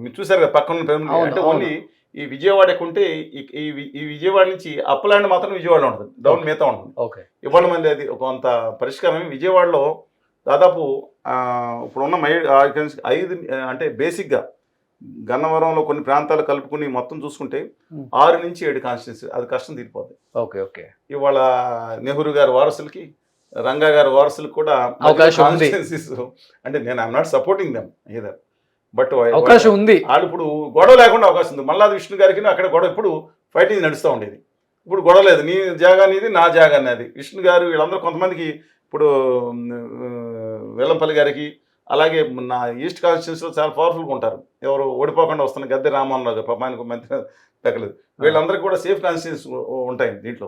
మీరు చూసారు కదా పక్కన అంటే ఓన్లీ ఈ విజయవాడ ఉంటే ఈ విజయవాడ నుంచి అప్పలాండ్ మాత్రం విజయవాడలో ఉంటుంది, డౌన్ మిగతా ఉంటుంది. ఇవాళ మళ్ళీ అది కొంత పరిష్కారం. విజయవాడలో దాదాపు ఇప్పుడున్న 5 అంటే బేసిక్గా గన్నవరంలో కొన్ని ప్రాంతాలు కలుపుకుని మొత్తం చూసుకుంటే 6 నుంచి 7 కాన్స్టిట్యున్సీ, అది కష్టం తీరిపోద్ది. ఇవాళ నెహ్రూ గారి వారసులకి, రంగా గారి వారసులకు కూడా కాన్స్టిట్యున్సీస్ అంటే నేను I'm not supporting them either, but అవకాశం ఉంది. వాళ్ళు ఇప్పుడు గొడవ లేకుండా అవకాశం ఉంది. మల్లాది విష్ణు గారికి అక్కడ గొడవ ఇప్పుడు ఫైటింగ్ నడుస్తూ ఉండేది, ఇప్పుడు గొడవ లేదు. నీ జాగా నీది, నా జాగా అనేది. విష్ణు గారు వీళ్ళందరూ కొంతమందికి ఇప్పుడు వెల్లంపల్లి గారికి, అలాగే నా ఈస్ట్ కాన్స్టిట్యున్సీలో చాలా పవర్ఫుల్గా ఉంటారు. ఎవరు ఓడిపోకుండా వస్తున్న గద్దె రామమోహన్ గారు, పాపానికి మంత్రి తగ్గలేదు. వీళ్ళందరికీ కూడా సేఫ్ కాన్స్టిట్యున్సీ ఉంటాయి దీంట్లో.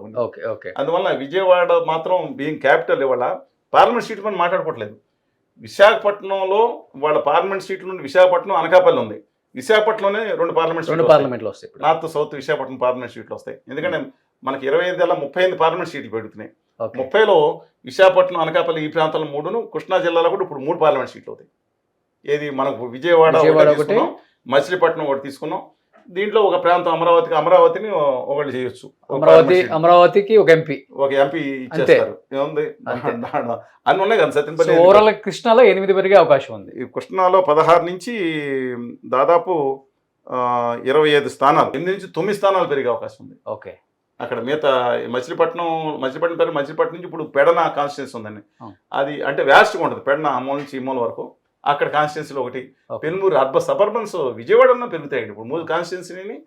అందువల్ల విజయవాడ మాత్రం బీయింగ్ క్యాపిటల్ ఇవాళ పార్లమెంట్ సీట్ మనం మాట్లాడుకోవట్లేదు. విశాఖపట్నంలో వాళ్ళ పార్లమెంట్ సీట్ల నుండి విశాఖపట్నం, అనకాపల్లి ఉంది. విశాఖపట్నంలోనే 2 పార్లమెంట్లు వస్తాయి. నార్త్ సౌత్ విశాఖపట్నం పార్లమెంట్ సీట్లు వస్తాయి. ఎందుకంటే మనకి 35 పార్లమెంట్ సీట్లు పెడుతున్నాయి. 30లో విశాఖపట్నం, అనకాపల్లి ఈ ప్రాంతాల్లో 3ను, కృష్ణా జిల్లాలో కూడా ఇప్పుడు 3 పార్లమెంట్ సీట్లు అవుతాయి. ఏది మనకు విజయవాడ ఒకటి, మచిలీపట్నం ఒకటి తీసుకున్నాం. దీంట్లో ఒక ప్రాంతం అమరావతిని ఒకటి చేయొచ్చు. అమరావతికి ఒక ఎంపీ ఇచ్చేస్తారు. ఏముంది అన్ని ఉన్నాయి కదా సత్యనపల్లి. ఓవరాల్ కృష్ణాలో 8 పెరిగే అవకాశం ఉంది. ఈ కృష్ణాలో 16 నుంచి దాదాపు 25 స్థానాలు, 8 నుంచి 9 స్థానాలు పెరిగే అవకాశం ఉంది. అక్కడ మిగతా మచిలీపట్నం నుంచి ఇప్పుడు పెడన కాన్స్టిట్యున్సీ ఉందండి. అది అంటే వ్యాస్ట్గా ఉంటుంది. పెడన అమ్మోల నుంచి ఇమ్మోల వరకు అక్కడ కాన్స్టిట్యున్సీలో ఒకటి. పెనుమూరు సబర్బన్స్ విజయవాడలో పెరుగుతాయి. ఇప్పుడు 3 కాన్స్టిట్యున్సీని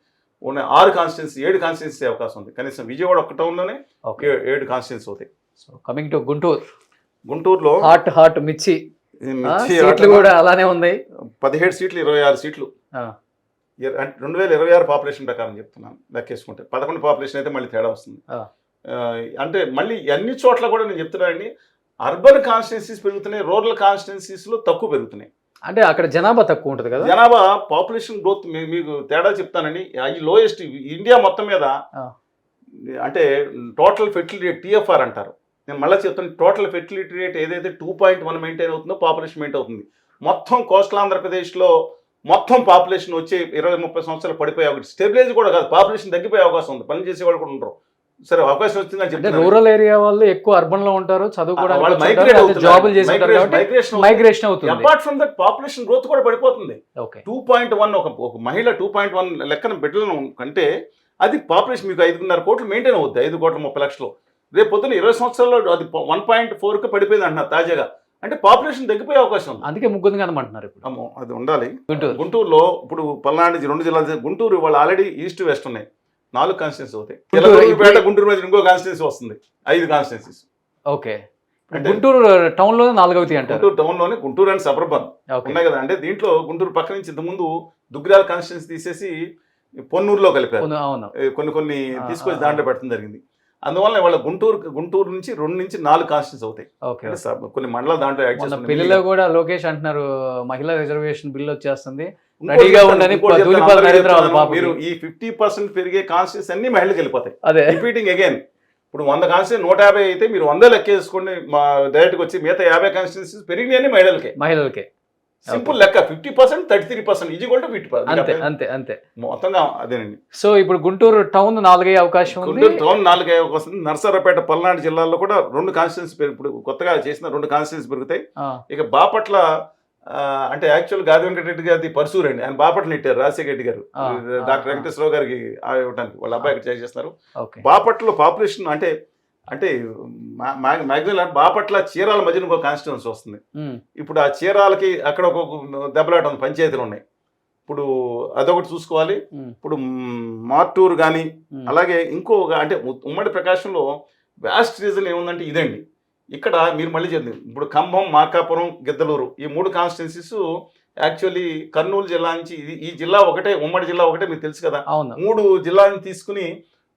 ఉన్న 6 కాన్స్టిట్యున్సీ, 7 కాన్స్టిట్యున్సీ అవకాశం ఉంది. కనీసం విజయవాడ ఒక్క టౌన్లోనే 7 కాన్స్టిట్యున్సీ అవుతాయి. కమింగ్ టు గుంటూరులో హాట్ మిర్చి కూడా అలానే ఉన్నాయి. 17 సీట్లు, 26 సీట్లు. 2026 పాపులేషన్ ప్రకారం చెప్తున్నాను లెక్కేసుకుంటే. 11 పాపులేషన్ అయితే మళ్ళీ తేడా వస్తుంది. అంటే మళ్ళీ అన్ని చోట్ల కూడా నేను చెప్తున్నానండి, అర్బన్ కాన్స్టిట్యున్సీస్ పెరుగుతున్నాయి, రూరల్ కాన్స్టిట్యున్సీస్లో తక్కువ పెరుగుతున్నాయి. అంటే అక్కడ జనాభా తక్కువ ఉంటుంది కదా. జనాభా పాపులేషన్ గ్రోత్ మీకు తేడా చెప్తానండి. ఈ లోయెస్ట్ ఇండియా మొత్తం మీద అంటే టోటల్ ఫెర్టిలిటీ రేట్ TFR అంటారు. నేను మళ్ళీ చెప్తాను, టోటల్ ఫెర్టిలిటీ రేట్ ఏదైతే 2.1 మెయింటైన్ అవుతుందో పాపులేషన్ మెయింటైన్ అవుతుంది. మొత్తం కోస్టల్ ఆంధ్రప్రదేశ్లో మొత్తం పాపులేషన్ వచ్చే 20-30 సంవత్సరాలు పడిపోయే అవకాశం, స్టెబిలైజ్ కూడా కాదు, పాపులేషన్ తగ్గిపోయే అవకాశం ఉంది. పని చేసే వాళ్ళు కూడా ఉండరు. సరే అవకాశం వచ్చిందని చెప్పి రూరల్ ఏరియా వాళ్ళు ఎక్కువ అర్బన్ లో ఉంటారు, చదువుకోవడానికి మైగ్రేషన్ అవుతుంది. Apart from that population growth కూడా పడిపోతుంది. 2.1 ఒక మహిళ 2.1 లెక్కన బిడ్డలను కంటే అది పాపులేషన్ మీకు 5.5 కోట్లు మెయింటైన్ అవుతుంది. 5,30,00,000. రేపు పొద్దున్న 20 సంవత్సరాల్లో అది 1.4కి పడిపోయింది అంటున్నారు తాజాగా. అంటే పాపులేషన్ తగ్గిపోయే అవకాశం ఉంది. అందుకే ముగ్గురు కదమంటున్నారు. ఇప్పుడు అది ఉండాలి. గుంటూరులో ఇప్పుడు పల్నాడు 2 జిల్లాలు. గుంటూరు వాళ్ళు ఆల్రెడీ ఈస్ట్ వెస్ట్ ఉన్నాయి, 4 కాన్స్టిట్యున్సీ అవుతాయి. గుంటూరు మీద ఇంకో కాన్స్టిట్యున్సీ వస్తుంది, 5 కాన్స్టిట్యున్సీస్. గుంటూరు టౌన్ లోనే 4 అవుతాయి అంటారు. గుంటూరు టౌన్ లోనే గుంటూరు అండ్ సబర్బన్ ఉన్నాయి కదా. అంటే దీంట్లో గుంటూరు పక్క నుంచి ఇంతకుముందు దుగ్గిరాల కాన్స్టిట్యున్సీ తీసేసి పొన్నూరులో కలిపారు. కొన్ని తీసుకొచ్చి దాంట్లో పెట్టడం జరిగింది. అందువల్ల వాళ్ళ గుంటూరు నుంచి 2 నుంచి 4 కాన్స్టిట్యున్సీ అవుతాయి. కొన్ని మండలాలు దాంట్లో యాడ్ చేస్తున్నారు. పిల్లలు కూడా లోకేష్ అంటున్నారు మహిళా రిజర్వేషన్ బిల్ వచ్చేస్తుంది, మీరు ఈ 50% పెరిగే కాన్స్టిట్యున్సీ అన్ని మహిళలకు వెళ్ళిపోతాయి. రిపీటింగ్ అగైన్, ఇప్పుడు 100 కాన్స్టిట్యున్సీ 150 అయితే మీరు 100 లెక్కేసుకోండి. మా డైరెక్ట్గా వచ్చి మిగతా 50 కాన్స్టిట్యున్సీస్ పెరిగినాయని మహిళలకే. సింపుల్ లెక్క. 50%, 33% ఈజ్ ఈక్వల్ టు 50%. అంతే మొత్తంగా అదేనండి. సో ఇప్పుడు గుంటూరు టౌన్ 4 అయ్యే అవకాశం ఉంది. గుంటూరు టౌన్ 4 అయ్యే అవకాశం ఉంది. నర్సరావుపేట, పల్నాడు జిల్లాల్లో కూడా 2 కాన్స్టిట్యున్సీ ఇప్పుడు కొత్తగా చేసిన 2 కాన్స్టిట్యున్సీ పెరుగుతాయి. ఇక బాపట్ల అంటే యాక్చువల్ గాది వెంకటరెడ్డి గారి పర్సూర్ అండి, ఆయన బాపట్ల నెట్టారు రాజశేఖర రెడ్డి గారు, డాక్టర్ వెంకటేశ్వరరావు గారికి ఇవ్వడానికి వాళ్ళ అబ్బాయి ఇక్కడ చేస్తున్నారు. బాపట్ల పాపులేషన్ అంటే మ్యాక్సిమం బాపట్ల చీరాల మధ్యన ఒక కాన్స్టిట్యున్సీ వస్తుంది. ఇప్పుడు ఆ చీరాలకి అక్కడ ఒక దెబ్బలాట ఉంది, పంచాయతీలు ఉన్నాయి. ఇప్పుడు అదొకటి చూసుకోవాలి. ఇప్పుడు మార్టూరు కానీ అలాగే ఇంకో అంటే ఉమ్మడి ప్రకాశంలో వ్యాస్ట్ రీజన్ ఏముందంటే ఇదండి. ఇక్కడ మీరు మళ్ళీ చెప్పింది ఇప్పుడు ఖమ్మం, మార్కాపురం, గిద్దలూరు ఈ 3 కాన్స్టిట్యున్సీస్ యాక్చువల్లీ కర్నూలు జిల్లా నుంచి ఈ జిల్లా ఒకటే, ఉమ్మడి జిల్లా ఒకటే, మీకు తెలుసు కదా. 3 జిల్లాలను తీసుకుని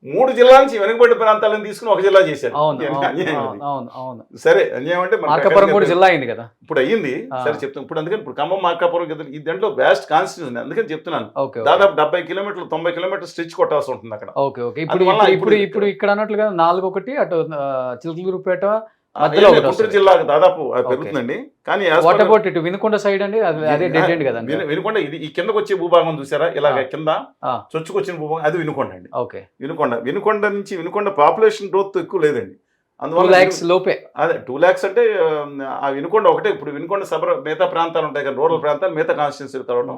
3 జిల్లాల నుంచి వెనుకబడి ప్రాంతాలను తీసుకుని ఒక జిల్లా చేశారు. అవును ఇవన్నీ అవును అన్యాయం అవును అది. అవును అవును సరే అన్యాయం అంటే మన మార్కాపురం ప్రకాశం కూడా జిల్లా జిల్లా అయింది కదా. ఇప్పుడు అయ్యింది. ఆ. సరే చెప్తాను. ఇప్పుడు అందుకని ఇప్పుడు ఖమ్మం మార్కాపురం కదా, ఈ దాంట్లో వ్యాస్ట్ కాన్స్టిట్యూషన్ ఉంది. అందుకని చెప్తున్నాను. ఓకే దాదాపు 70 కిలోమీటర్లు 90 కిలోమీటర్లు స్ట్రెచ్ కొట్టాల్సి ఉంటుంది అక్కడ. ఓకే ఓకే ఇప్పుడు అందువల్ల ఇప్పుడు ఇప్పుడు ఇప్పుడు ఇప్పుడు ఇక్కడ అన్నట్లుగా 4-1 అటు చిలకలూరుపేట ఆ, మధ్యలో ఏం లేదు, ఒకటి గుంటూరు వస్తుంది. జిల్లాకు దాదాపు అది ఓకే. పెరుగుతుందండి. కానీ as వాట్ per- అబౌట్ ఇటు వినుకొండ సైడ్ అండి, అదే డెడ్ ఎండ్ కదండి. వినుకొండ ఇది ఈ కిందకు వచ్చే భూభాగం చూసారా, ఇలాగ ఆ. కింద ఆ. చొచ్చుకొచ్చిన భూభాగం అది వినుకొండ అండి. ఓకే వినుకొండ నుంచి వినుకొండ పాపులేషన్ గ్రోత్ ఎక్కువ లేదండి. 2 అందువల్ల lakhs లోపే. అదే 2 lakhs అంటే ఆ వినుకొండ ఒకటే. ఇప్పుడు వినుకొండ మిగతా ప్రాంతాలు ఉంటాయి కదా, రూరల్ ప్రాంతాలు మిగతా కాన్స్టిట్యూన్సీ తరవడం.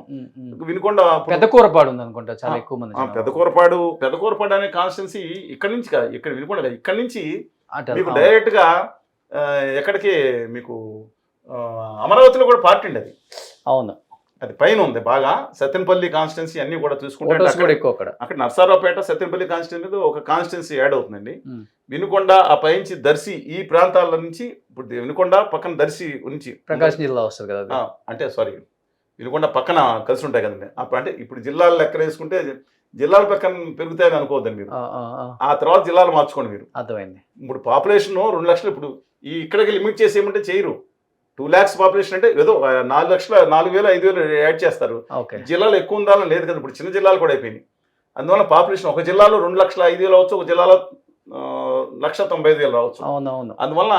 వినుకొండ అప్పుడు- పెద్ద కూరపాడు ఉంది అనుకుంటా, చాలా ఎక్కువ మంది జనాభా. పెదకూరపాడు అనే కాన్స్టిట్యున్సీ ఇక్కడ నుంచి కాదు, ఇక్కడ వినుకొండ కాదు, ఇక్కడ నుంచి అటు మీకు అవును. డైరెక్ట్ గా ఎక్కడికి మీకు అమరావతిలో కూడా పార్టీ అండి. అది అవును అది పైన ఉంది బాగా. సత్యనపల్లి కాన్స్టిట్యున్సీ అన్ని కూడా చూసుకుంటే ఫోటోస్ అక్కడ- కూడా ఎక్కువ అక్కడ. అక్కడ నర్సారావుపేట సత్యనపల్లి కాన్స్టిట్యున్సీ ఒక కాన్స్టిట్యున్సీ యాడ్ అవుతుందండి. ఉమ్. వినుకొండ ఆ పైనుంచి దర్శి ఈ ప్రాంతాల నుంచి ఇప్పుడు వినుకొండ పక్కన దర్శి నుంచి ప్రకాశం జిల్లా వస్తుంది కదా అది. అంటే సారీ వినుకొండ పక్కన కలిసి ఉంటాయి కదండి. అంటే ఇప్పుడు జిల్లాలు లెక్క వేసుకుంటే జిల్లాల పక్కన పెరుగుతాయని అనుకోవద్దండి మీరు. ఆ, ఆ, ఆ. ఆ తర్వాత జిల్లాలు మార్చుకోండి మీరు. అర్థమైంది. ఇప్పుడు పాపులేషన్ 2 లక్షలు ఇప్పుడు ఈ ఇక్కడికి లిమిట్ చేసేయమంటే చేయరు. 2 lakhs పాపులేషన్ అంటే ఏదో 4 లక్షల 4,000 5,000 యాడ్ చేస్తారు. ఓకే జిల్లాలో ఎక్కువ ఉండాలని లేదు కదా. ఇప్పుడు చిన్న జిల్లాలు కూడా అయిపోయినాయి. అందువల్ల పాపులేషన్ ఒక జిల్లాలో 2,05,000 రావచ్చు, ఒక జిల్లాలో 1,95,000 రావచ్చు. అవును అవును. అందువల్ల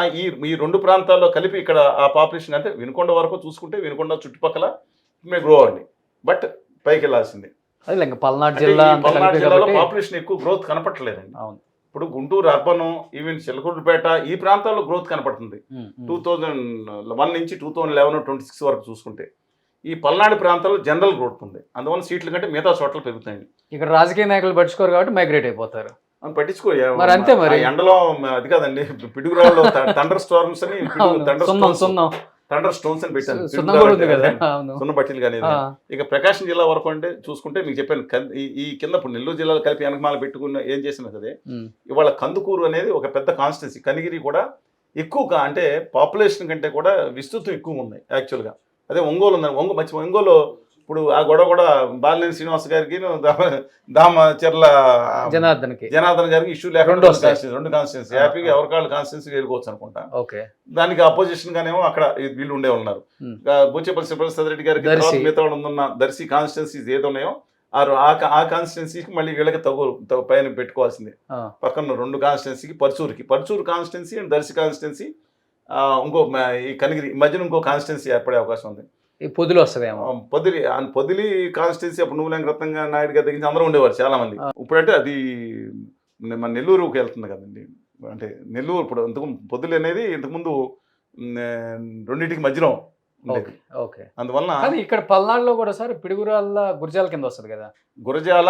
ఈ 2 ప్రాంతాల్లో కలిపి ఇక్కడ ఆ పాపులేషన్ అంటే వినుకొండ వరకు చూసుకుంటే వినుకొండ చుట్టుపక్కల మే గ్రో అండి. బట్ పైకి వెళ్ళాల్సింది. అది ఇంకా పల్నాడు అంటే జిల్లా ఈ అంతా పల్నాడు కలిపి జిల్లాలో కాబట్టి. పాపులేషన్ ఎక్కువ గ్రోత్ కనపట్లేదండి. అవును. ఇప్పుడు గుంటూరు అర్బన్, ఈవెన్ చిలకూరుపేట ఈ ప్రాంతాల్లో గ్రోత్ కనపడుతుంది. ఉమ్, ఉమ్. 2001 నుంచి 2011-26 వరకు చూసుకుంటే ఈ పల్నాడు ప్రాంతాల్లో జనరల్ గ్రోత్ ఉంది. అందువల్ల సీట్ల కంటే మిగతా చోట్ల పెరుగుతాయండి. ఇక్కడ రాజకీయ నాయకులు పట్టించుకోరు కాబట్టి మైగ్రేట్ అయిపోతారు. అని పట్టించుకో మరి అంతే మరి. ఆ ఎండలో అది కాదండి, పిడుగురాళ్ళు థండర్ స్టార్మ్స్ అని సున్నం సున్నం థండర్ స్టోన్స్ అని పెట్టాను. సున్నం కూడా ఉంది కదా. అవును. సున్న బట్టీలు కానీ ఆ, ఇక ప్రకాశం జిల్లా వరకు అంటే చూసుకుంటే మీకు చెప్పాను ఈ కింద ఇప్పుడు నెల్లూరు జిల్లాలో కలిపి వెనకమాల పెట్టుకున్న ఏం చేసినా సరే ఉమ్. ఇవాళ కందుకూరు అనేది ఒక పెద్ద కాన్స్టిట్యున్సీ. కనిగిరి కూడా ఎక్కువ అంటే పాపులేషన్ కంటే కూడా విస్తృతం ఎక్కువ ఉన్నాయి యాక్చువల్గా. అదే ఒంగోలు ఉందండి. ఒంగోలు ఇప్పుడు ఆ గొడవ కూడా బాలినేని శ్రీనివాస్ గారికి దామచర్ల జనార్దన్ గారికి ఇష్యూ లేకుండా 2 కాన్స్టిట్యున్సీ హ్యాపీగా ఎవరికాళ్ళు కాన్స్టిట్యున్సీ వెళ్ళుకోవచ్చు అనుకుంటా. ఓకే. దానికి అపోజిషన్ గానేమో అక్కడ వీళ్ళు ఉండే ఉన్నారు. బూచేపల్లి సుబ్రహ్మణ్య రెడ్డి గారికి తర్వాత మిగతా ఉన్న దర్శి కాన్స్టిట్యున్సీస్ ఏదో ఉన్నాయో ఆ కాన్స్టిట్యున్సీకి మళ్ళీ వీళ్ళకి పైన పెట్టుకోవాల్సిందే. పక్కన 2 కాన్స్టిట్యున్సీకి Parchur constituency and Darsi constituency, ఇంకో ఈ కనిగిరి మధ్యన ఇంకో కాన్స్టిట్యున్సీ ఏర్పడే అవకాశం ఉంది. పొదిలి వస్తుందేమో. పొదిలి కాన్స్టిట్యున్సీ అప్పుడు నువ్వులేంక రత్నంగా నాయుడు గారి దగ్గర అందరూ ఉండేవారు చాలా మంది. ఇప్పుడంటే అది మన నెల్లూరుకి వెళ్తుంది కదండి. అంటే నెల్లూరు ఇప్పుడు పొదిలి అనేది ఇంతకుముందు 2 మధ్యలో ఉండేది. ఓకే. అందువల్ల ఇక్కడ పల్నాడులో కూడా సార్ పిడుగురాళ్ళ గురజాల కింద వస్తుంది కదా. గురజాల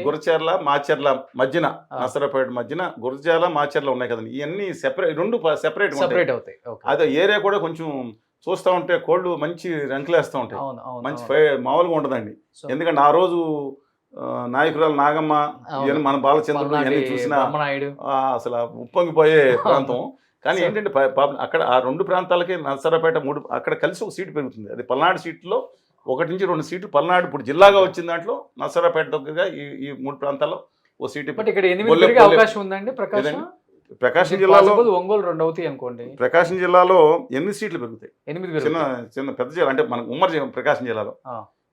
గురచేర్ల మాచర్ల మధ్యన నసరాపేట మధ్యన గురజాల మాచర్ల ఉన్నాయి కదండి. ఇవన్నీ సెపరేట్ అవుతాయి. అదే ఏరియా కూడా కొంచెం చూస్తూ ఉంటే కోళ్ళు మంచి రంకులేస్తూ ఉంటాయి. మంచి మామూలుగా ఉండదండి. ఎందుకంటే ఆ రోజు నాయకురాలు నాగమ్మ, మన బాలచంద్రుడు ఇవన్నీ చూసిన అసలు ఉప్పొంగిపోయే ప్రాంతం. కానీ ఏంటంటే అక్కడ ఆ 2 ప్రాంతాలకి నర్సరాపేట 3 అక్కడ కలిసి ఒక సీటు పెరుగుతుంది. అది పల్నాడు సీట్లో 1 నుంచి 2 సీట్లు పల్నాడు ఇప్పుడు జిల్లాగా వచ్చిన దాంట్లో నర్సరాపేట దగ్గరగా ఈ 3 ప్రాంతాల్లో ఓ సీటు. ఇక్కడ 8 అవకాశం ఉందండి. ప్రకాశం జిల్లాలో ఒంగోలు 2 అవుతాయి అనుకోండి. ప్రకాశం జిల్లాలో 8 సీట్లు పెరుగుతాయి. 8 చిన్న పెద్ద జిల్లా అంటే మన ఉమ్మడి ప్రకాశం జిల్లాలో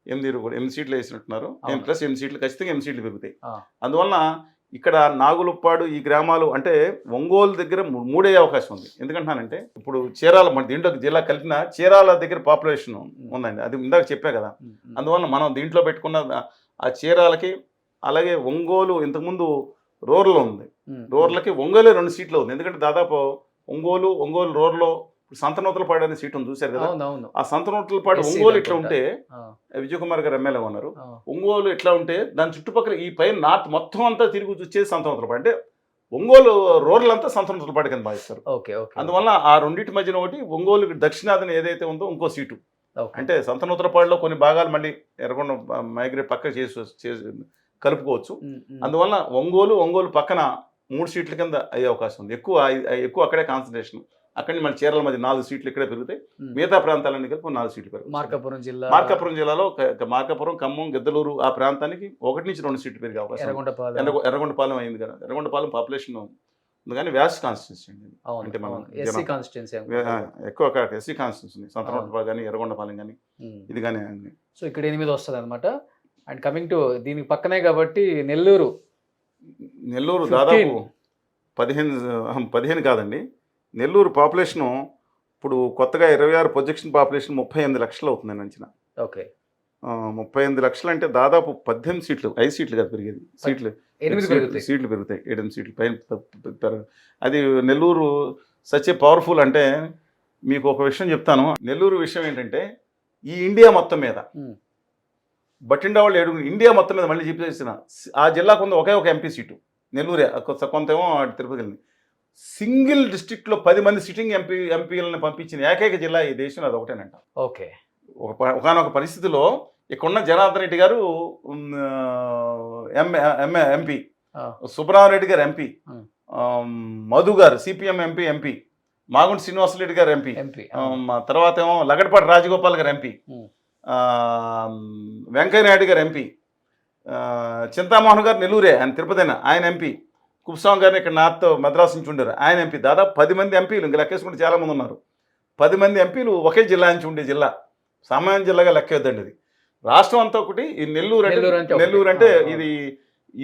8 సీట్లు వేసినట్టున్నారు. ప్లస్ 8 సీట్లు ఖచ్చితంగా 8 సీట్లు పెరుగుతాయి. అందువలన ఇక్కడ నాగులుప్పాడు ఈ గ్రామాలు అంటే ఒంగోలు దగ్గర 3 అవకాశం ఉంది. ఎందుకంటున్నానంటే ఇప్పుడు చీరాల మన దీంట్లో జిల్లా కలిపిన చీరాల దగ్గర పాపులేషన్ ఉందండి. అది ఇందాక చెప్పా కదా. అందువల్ల మనం దీంట్లో పెట్టుకున్న ఆ చీరాలకి అలాగే ఒంగోలు ఇంతకుముందు రూరల్ ఉంది. రూరల్కి ఒంగోలే 2 సీట్లు ఉంది. ఎందుకంటే దాదాపు ఒంగోలు రూరల్లో సంతనూతలపాడు అనే సీట్ ఉంది చూశారు కదా. ఆ సంతనూతలపాడు ఒంగోలు ఇట్లా ఉంటే విజయ్ కుమార్ గారు ఎమ్మెల్యే ఉన్నారు. ఒంగోలు ఇట్లా ఉంటే దాని చుట్టుపక్కల ఈ పైన నార్త్ మొత్తం అంతా తిరిగి వచ్చేది సంతనూతలపాడు. అంటే ఒంగోలు రూరల్ అంతా సంతనూతలపాడు కింద భావిస్తారు. అందువల్ల ఆ 2 మధ్యన ఒకటి ఒంగోలు దక్షిణాదిన ఏదైతే ఉందో ఇంకో సీటు. అంటే సంతనూతలపాడులో కొన్ని భాగాలు మళ్ళీ ఎర్రగొండ మైగ్రేట్ పక్క చేసి కలుపుకోవచ్చు. అందువల్ల ఒంగోలు పక్కన 3 సీట్ల కింద అయ్యే అవకాశం ఉంది. ఎక్కువ అక్కడే కాన్సన్ట్రేషన్. అక్కడి నుంచి మన చీరాల మధ్య 4 సీట్లు ఇక్కడే పెరుగుతాయి. ఉమ్. మిగతా ప్రాంతాలన్నీ కలిపి 4 సీట్లు పెరుగుతాయి. మార్కాపురం జిల్లా, మార్కాపురం జిల్లాలో మార్కాపురం, ఖమ్మం, గిద్దలూరు ఆ ప్రాంతానికి 1 నుంచి 2 సీట్లు పెరిగే అవకాశం ఉంది. ఎర్రగొండపాలెం. ఎర్రగొండపాలెం అయింది కదా, ఎర్రగొండపాలెం పాపులేషన్ ఉంది కానీ వ్యాస్ట్ కాన్స్టిట్యూన్సీ అండి. అవును, అంటే మనం అవును. ఎస్సీ కాన్స్టిట్యున్సీ ఎక్కువ ఎస్సీ కాన్స్టిట్యూన్సీ ఉంది. సంతనోటపా కానీ ఎర్రగొండపాలెం కానీ ఇది కానీ అన్ని. సో ఇక్కడ 8 వస్తుంది అనమాట. అండ్ కమింగ్ టు దీనికి పక్కనే కాబట్టి నెల్లూరు నెల్లూరు 15. దాదాపు 15 కాదండి. నెల్లూరు పాపులేషను ఇప్పుడు కొత్తగా 26 ప్రొజెక్షన్ పాపులేషన్ 38 లక్షలు అవుతుందని అంచనా. ఓకే, 38 లక్షలు అంటే దాదాపు 18 సీట్లు, 5 సీట్లు కాదు పెరిగేది, సీట్లు 8 పెరుగుతాయి. సీట్లు పెరుగుతాయి, 8 సీట్లు పైన అది నెల్లూరు సచ్ ఏ పవర్ఫుల్. అంటే మీకు ఒక విషయం చెప్తాను. నెల్లూరు విషయం ఏంటంటే ఈ ఇండియా మొత్తం మీద ఉమ్. బట్టిండా వాళ్ళు 7 ఇండియా మొత్తం మీద మళ్ళీ చెప్పేసిన ఆ జిల్లాకు ఉంది ఒకే ఒక ఎంపీ సీటు నెల్లూరే. కొంతేమో తిరుపతి వెళ్ళింది. సింగిల్ డిస్ట్రిక్ట్లో 10 మంది సిట్టింగ్ ఎంపీలను పంపించిన ఏకైక జిల్లా ఈ దేశంలో అది ఒకటేనంట. ఓకే, ఒకనొక పరిస్థితిలో ఇక్కడున్న జనార్దన్ రెడ్డి గారు ఎంపీ, సుబ్రహ్మణ్యరెడ్డి గారు ఎంపీ, మధు గారు సిపిఎం ఎంపీ, మాగుంటి శ్రీనివాసరెడ్డి గారు ఎంపీ, తర్వాత ఏమో లగడపాటి రాజగోపాల్ గారు ఎంపీ, వెంకయ్యనాయుడు గారు ఎంపీ, చింతామోహన్ గారు నెల్లూరే ఆయన తిరుపతిన ఆయన ఎంపీ, కుప్స్వామి గారిని ఇక్కడ నార్త్ మద్రాసు నుంచి ఉండరు ఆయన ఎంపీ. దాదాపు 10 మంది ఎంపీలు, ఇంకా లెక్కేసుకుంటే చాలామంది ఉన్నారు. 10 మంది ఎంపీలు ఒకే జిల్లా నుంచి ఉండే జిల్లా, సామాన్య జిల్లాగా లెక్కేద్దండి ఇది. రాష్ట్రం అంతా ఒకటి. ఈ నెల్లూరు అంటే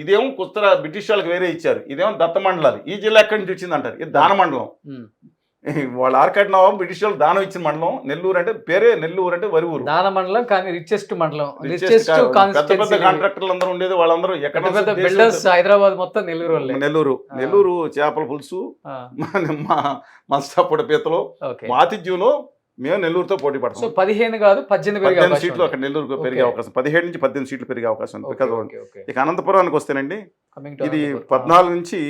ఇదేమో కొత్త బ్రిటిష్ వాళ్ళకి వేరే ఇచ్చారు, ఇదేమో దత్త మండలాలు. ఈ జిల్లా ఎక్కడి నుంచి వచ్చింది అంటారు, ఇది దాన మండలం. వాళ్ళ ఆర్కాడ్ నవాబు బ్రిటిష్ వాళ్ళు దానం ఇచ్చిన మండలం. నెల్లూరు అంటే పేరే నెల్లూరు అంటే వరి ఊరు, దాన మండలం. కానీ రిచెస్ట్ మండలం, పెద్ద పెద్ద కాంట్రాక్టర్లు అందరూ ఉండేది. వాళ్ళందరూ ఎక్కడ బిల్డర్స్ హైదరాబాద్ మొత్తం నెల్లూరు చేపల పులుసు, మస్తాపొడి పీతలు, ఆతిథ్యంలో మేము నెల్లూరుతో పోటీ పడతాం. సో 15 కాదు 18 సీట్లు అక్కడ నెల్లూరుకు పెరిగే అవకాశం, 17 నుంచి 18 సీట్లు పెరిగే అవకాశం ఉంది. ఇక అనంతపురానికి వస్తేనండి, ఇది 14 నుంచి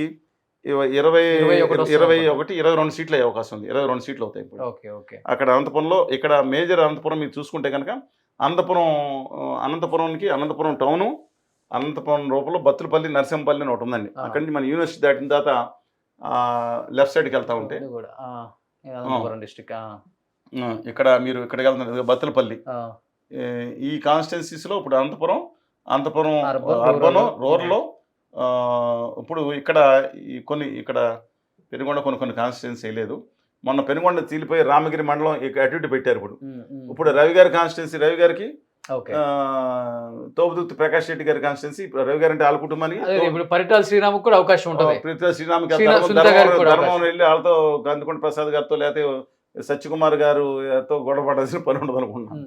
22 సీట్లు అయ్యే అవకాశం ఉంది. 22 సీట్లు అవుతాయి ఇప్పుడు అక్కడ అనంతపురంలో. ఇక్కడ మేజర్ అనంతపురం మీరు చూసుకుంటే కనుక అనంతపురం టౌను, అనంతపురం లోపల బత్తులపల్లి, నరసింహపల్లి అని ఒకటి ఉందండి. అక్కడి నుంచి మన యూనివర్సిటీ దాటిన తర్వాత లెఫ్ట్ సైడ్కి వెళ్తా ఉంటే డిస్ట్రిక్ట్ ఇక్కడ మీరు ఇక్కడికి వెళ్తున్నారు బత్తులపల్లి. ఈ కాన్స్టిట్యున్సీస్లో ఇప్పుడు అనంతపురం అర్బన్, రూరల్లో ఇప్పుడు ఇక్కడ ఇక్కడ పెనుగొండ కొన్ని కాన్స్టిట్యున్సీ వేయలేదు. మొన్న పెనుగొండ తీలిపోయి రామగిరి మండలం అటు ఇటు పెట్టారు. ఇప్పుడు రవి గారి కాన్స్టిట్యున్సీ, రవి గారికి తోపుదుర్తి ప్రకాష్ రెడ్డి గారి కాన్స్టిట్యున్సీ, రవి గారి అంటే వాళ్ళ కుటుంబానికి పరిటాల శ్రీరాముకు కూడా అవకాశం ఉంటుంది. పరిటాల శ్రీరామ్కి ధర్మం వెళ్ళి వాళ్ళతో గందుకొండ ప్రసాద్ గారితో లేకపోతే సత్యకుమార్ గారుతో గొడవ పడాల్సిన పని ఉండదు అనుకుంటున్నాను.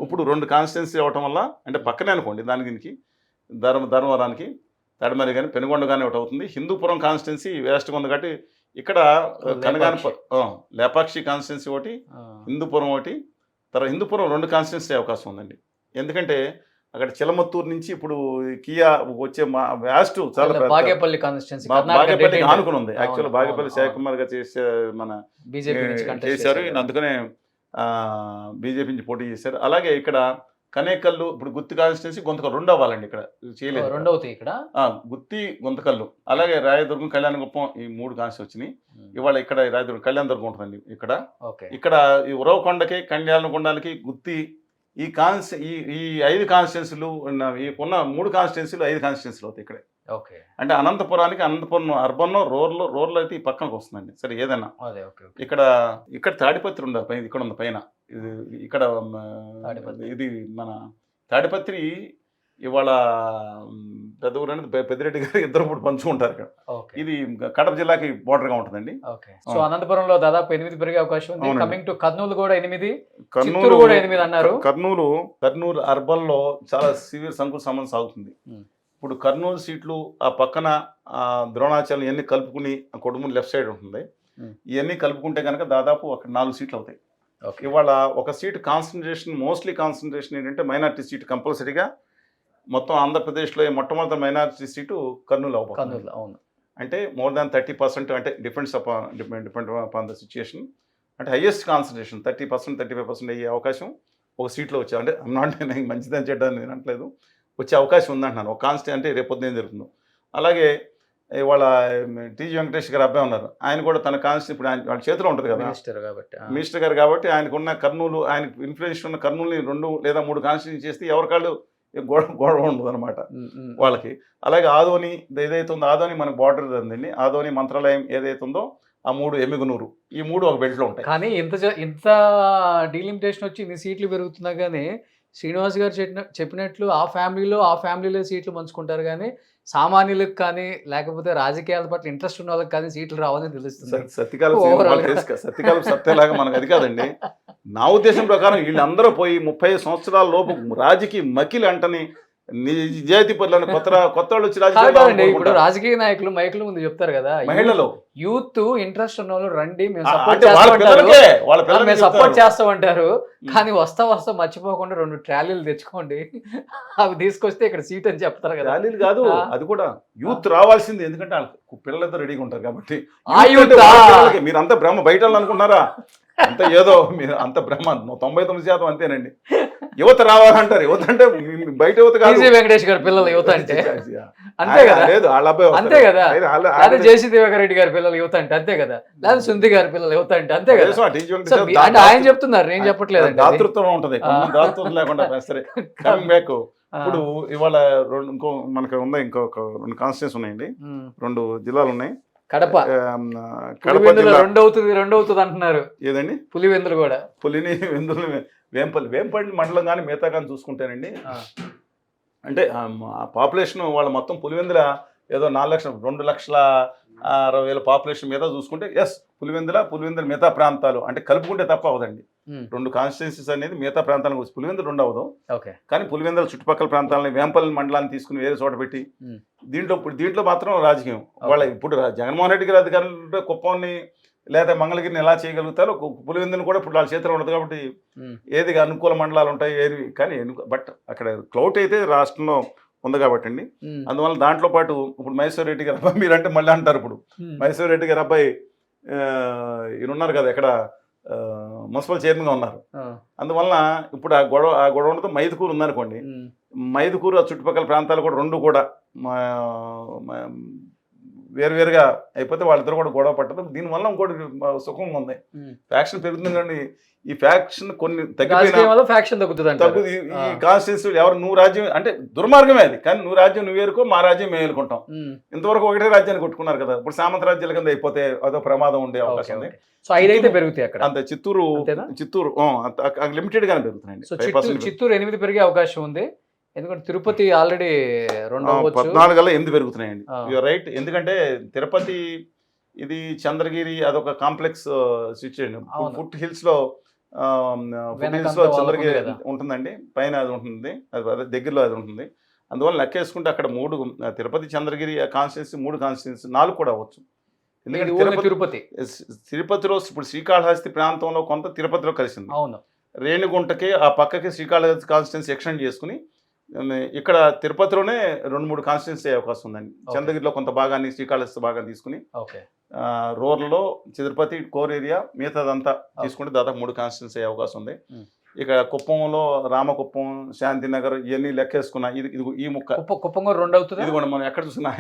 ఇప్పుడు 2 కాన్స్టిట్యున్సీ అవ్వటం వల్ల, అంటే పక్కనే అనుకోండి, దీనికి ధర్మవరానికి తడిమరి కానీ పెనుగొండ కానీ ఒకటి అవుతుంది. హిందూపురం కాన్స్టిట్యున్సీ వేస్ట్గా ఉంది కాబట్టి ఇక్కడ లేపాక్షి కాన్స్టిట్యున్సీ ఒకటి, హిందూపురం ఒకటి. తర్వాత హిందూపురం 2 కాన్స్టిట్యున్సీ అవకాశం ఉందండి. ఎందుకంటే అక్కడ చిలమత్తూరు నుంచి ఇప్పుడు కియా వచ్చే వ్యాస్ట్ చాలా బాగేపల్లి కాన్స్టిట్యున్సీ ఆనుకుని ఉంది. యాక్చువల్ బాగేపల్లి శేఖకుమార్ గారు చేసే మన చేశారు, అందుకనే బీజేపీ నుంచి పోటీ చేశారు. అలాగే ఇక్కడ కనేకల్లు, ఇప్పుడు గుత్తి కాన్స్టిట్యున్సీ గొంతకల్లు 2 అవ్వాలండి, ఇక్కడ చేయలేదు, 2 అవుతాయి ఇక్కడ గుత్తి గొంతకల్లు. అలాగే రాయదుర్గం, కళ్యాణగుప్పం ఈ 3 కాన్స్టిట్యున్సీ వచ్చినాయి. ఇవాళ ఇక్కడ రాయదుర్గం కళ్యాణదుర్గం ఉంటుందండి. ఇక్కడ ఈ ఉరవకొండకి, కళ్యాణకొండలకి, గుత్తి ఈ 5 కాన్స్టిట్యున్సీలు ఉన్న 3 కాన్స్టిట్యున్సీలు 5 కాన్స్టిట్యున్సీలు అవుతాయి ఇక్కడే. అంటే అనంతపురం అర్బన్, రూరల్ అయితే ఈ పక్కనకు వస్తుందండి. సరే ఏదైనా ఇక్కడ తాడిపత్రి ఉండదు పైన, ఇక్కడ ఉంది పైన. ఇక్కడ ఇది మన తాడిపత్రి ఇవాళ పెద్ద ఊరు అనేది పెద్దిరెడ్డి గారు ఇద్దరు ఇప్పుడు పంచుకుంటారు ఇక్కడ. ఇది కడప జిల్లాకి బోర్డర్ గా ఉంటుందండి. సో అనంతపురంలో దాదాపు 8 పెరిగే అవకాశం ఉంది. కమింగ్ టు కర్నూలు కూడా 8, చిత్తూరు కూడా 8 అన్నారు. కర్నూలు అర్బన్ లో చాలా సివియర్ సంకుల సంబంధం సాగుతుంది. ఇప్పుడు కర్నూలు సీట్లు ఆ పక్కన ద్రోణాచలం ఇవన్నీ కలుపుకుని కొడుమూరు లెఫ్ట్ సైడ్ ఉంటుంది. ఇవన్నీ కలుపుకుంటే కనుక దాదాపు అక్కడ 4 సీట్లు అవుతాయి. ఇవాళ ఒక సీటు మోస్ట్లీ కాన్సన్ట్రేషన్ ఏంటంటే మైనార్టీ సీటు కంపల్సరీగా మొత్తం ఆంధ్రప్రదేశ్లో మొట్టమొదటి మైనారిటీ సీటు కర్నూలు అవుతుంది. అంటే మోర్ దాన్ 30%, అంటే డిపెండ్ అపాన్ ద సిచ్యుయేషన్. అంటే హైయెస్ట్ కాన్సన్ట్రేషన్ 30%, 35% అయ్యే అవకాశం ఒక సీట్లో వచ్చే, అంటే నేను మంచిదని చేయడానికి నేను అనట్లేదు, వచ్చే అవకాశం ఉందంటున్నాను. ఒక కాన్స్టిట్యూన్సీ అంటే రేపొద్దు ఏం జరుగుతుందో. అలాగే ఇవాళ టీజీ వెంకటేష్ గారు అబ్బాయి ఉన్నారు, ఆయన కూడా తన కాన్స్టిట్యూషన్ ఇప్పుడు ఆయన వాళ్ళ చేతిలో ఉంటుంది కదా మినిస్టర్ కాబట్టి మినిస్టర్ గారు, కాబట్టి ఆయనకున్న కర్నూలు, ఆయనకు ఇన్ఫ్లుయెన్స్ ఉన్న కర్నూలుని 2 లేదా 3 కాన్స్టిట్యూషన్ చేస్తే ఎవరికాళ్ళు గొడవ ఉండదు అనమాట వాళ్ళకి. అలాగే ఆదోని ఏదైతే ఉందో, ఆదోని మనకు బార్డర్ ఉందండి, ఆదోని మంత్రాలయం ఏదైతే ఉందో ఆ 3 ఎమ్మిగనూరు, ఈ 3 ఒక బెల్ట్లో ఉంటాయి. కానీ ఇంత డీలిమిటేషన్ వచ్చి ఇన్ని సీట్లు పెరుగుతున్నా కానీ శ్రీనివాస్ గారు చెప్పినట్లు ఆ ఫ్యామిలీలో సీట్లు పంచుకుంటారు, కానీ సామాన్యులకు కానీ లేకపోతే రాజకీయాల పట్ల ఇంట్రెస్ట్ ఉన్న వాళ్ళకి కానీ సీట్లు రావాలని తెలుస్తుంది. సత్యకాలం సత్యలాగా మనకు అది కాదండి. నా ఉద్దేశం ప్రకారం వీళ్ళందరూ పోయి 30 సంవత్సరాల లోపు రాజకీయ మకిలి అంటని నిజాయితీ పనులను కొత్త వాళ్ళు వచ్చి ఇప్పుడు రాజకీయ నాయకులు మైకుల ముందు చెప్తారు కదా, మహిళలు యూత్ ఇంట్రెస్ట్ ఉన్న వాళ్ళు రండి మేము సపోర్ట్ సపోర్ట్ చేస్తామంటారు, కానీ వస్తా మర్చిపోకుండా 2 ట్రాలీలు తెచ్చుకోండి, అవి తీసుకొస్తే ఇక్కడ సీట్ అని చెప్తారు కదా. ట్రాలీలు కాదు, అది కూడా యూత్ రావాల్సింది, ఎందుకంటే వాళ్ళకి పిల్లలతో రెడీగా ఉంటారు కాబట్టి. మీరు అంత బ్రహ్మ బయట అనుకుంటున్నారా? అంత ఏదో మీరు అంత బ్రహ్మ 99% అంతేనండి. యువత రావాలంటారు, యువత అంటే బయట యువత కాదు. వెంకటేష్ గారి పిల్లలు యువత అంటే అంతే కదా, లేదు వాళ్ళ అబ్బాయి అంతే కదా, లేదా జేసీ దివాకర్ రెడ్డి గారి పిల్లలు యువత అంటే అంతే కదా, లేదా సుంది గారి పిల్లలు యువత అంటే అంతే కదా. అంటే ఆయన చెప్తున్నారు, నేను చెప్పట్లేదు. దాతృత్వం ఉంటది, దాతృత్వం లేకుండా సరే. కమింగ్ బ్యాక్, ఇప్పుడు ఇవాళ ఇంకో మనకు ఉన్నాయి, ఇంకొక 2 కాన్స్టిట్యూన్స్ ఉన్నాయండి, 2 జిల్లాలు ఉన్నాయి. కడప రెండు అవుతుంది అంటున్నారు. ఏదండి? పులివెందులు కూడా, పులిని వెందులు వేంపల్లి మండలం కానీ మిగతా కానీ చూసుకుంటేనండి, అంటే పాపులేషన్ వాళ్ళ మొత్తం పులివెందుల ఏదో 4 లక్షలు 2,60,000 పాపులేషన్ మీద చూసుకుంటే పులివెందుల మిగతా ప్రాంతాలు అంటే కలుపుకుంటే తప్ప అవదండి. 2 కాన్స్టిట్యున్సీస్ అనేది మిగతా ప్రాంతాలకు వచ్చి పులివెందులు 2 అవదు, కానీ పులివెందుల చుట్టుపక్కల ప్రాంతాలని వేంపల్లి మండలాన్ని తీసుకుని వేరే చోట పెట్టి దీంట్లో మాత్రం రాజకీయం వాళ్ళ. ఇప్పుడు జగన్మోహన్ రెడ్డి గారి అధికారులు కుప్పాన్ని లేదా మంగళగిరిని ఎలా చేయగలుగుతారో పులివెందుని కూడా ఇప్పుడు వాళ్ళ చేతిలో ఉండదు, కాబట్టి ఏది అనుకూల మండలాలు ఉంటాయి ఏది, కానీ బట్ అక్కడ క్లౌట్ అయితే రాష్ట్రంలో ఉంది కాబట్టి అండి. అందువల్ల దాంట్లో పాటు ఇప్పుడు మైసూర్ రెడ్డి గారు అబ్బాయి మీరంటే మళ్ళీ అంటారు, ఇప్పుడు మైసూర్ రెడ్డి గారు అబ్బాయి ఈయన ఉన్నారు కదా, ఎక్కడ మున్సిపల్ చైర్మన్గా ఉన్నారు. అందువల్ల ఇప్పుడు ఆ గొడవ ఉండదు. మైదుకూరు ఉందనుకోండి, మైదుకూరు ఆ చుట్టుపక్కల ప్రాంతాలు కూడా 2 కూడా వేరువేరుగా అయిపోతే వాళ్ళిద్దరు కూడా గొడవ పట్టదు. దీనివల్ల ఇంకోటి సుఖంగా ఉంది, ఫ్యాక్షన్ పెరుగుతుంది. కానీ ఈ ఫ్యాక్షన్ కొన్ని తగ్గిపోయినా ఈ కాన్స్టిట్యూన్సీ ఎవరు నువ్వు రాజ్యం అంటే దుర్మార్గమే అది, కానీ నువ్వు రాజ్యం నువ్వు ఏరుకో, మా రాజ్యం మేము ఏరుకుంటాం. ఇంతవరకు ఒకటే రాజ్యాన్ని కొట్టుకున్నారు కదా, ఇప్పుడు సామంత రాజ్యాల కింద అయిపోతే అదో ప్రమాదం ఉండే అవకాశం ఉంది. అంతే చిత్తూరు లిమిటెడ్ గానే పెరుగుతున్నాయండి. చిత్తూరు 8 పెరిగే అవకాశం ఉంది, ఎందుకంటే తిరుపతి ఆల్రెడీ 14 పెరుగుతున్నాయండి. You're right. ఎందుకంటే తిరుపతి ఇది చంద్రగిరి అదొక కాంప్లెక్స్ సిచ్యుయేషన్. ఫుట్ హిల్స్ లో చంద్రగిరి ఉంటుందండి, పైన అది ఉంటుంది, అది దగ్గరలో అది ఉంటుంది. అందువల్ల లెక్కేసుకుంటే అక్కడ 3 తిరుపతి చంద్రగిరి కాన్స్టిట్యున్సీ 3 కాన్స్టిట్యున్సీ 4 కూడా అవ్వచ్చు. ఎందుకంటే తిరుపతిలో ఇప్పుడు శ్రీకాళహస్తి ప్రాంతంలో కొంత తిరుపతిలో కలిసింది, రేణిగుంటకి ఆ పక్కకి శ్రీకాళహస్తి కాన్స్టిట్యున్సీ ఎక్స్టెండ్ చేసుకుని ఇక్కడ తిరుపతిలోనే 2-3 కాన్స్టిట్యున్సీ అయ్యే అవకాశం ఉందండి. చంద్రగిరిలో కొంత భాగాన్ని శ్రీకాళహస్తి భాగాన్ని తీసుకుని రూరల్లో తిరుపతి కోర్ ఏరియా మిగతాదంతా తీసుకుంటే దాదాపు 3 కాన్స్టిట్యున్సీ అయ్యే అవకాశం ఉంది. ఇక కుప్పంలో రామకుప్పం, శాంతినగర్ ఇవన్నీ లెక్కేసుకున్నా ఇది ఈ ముక్క కుప్పం 2 అవుతుంది. ఇది కూడా మనం ఎక్కడ చూసినా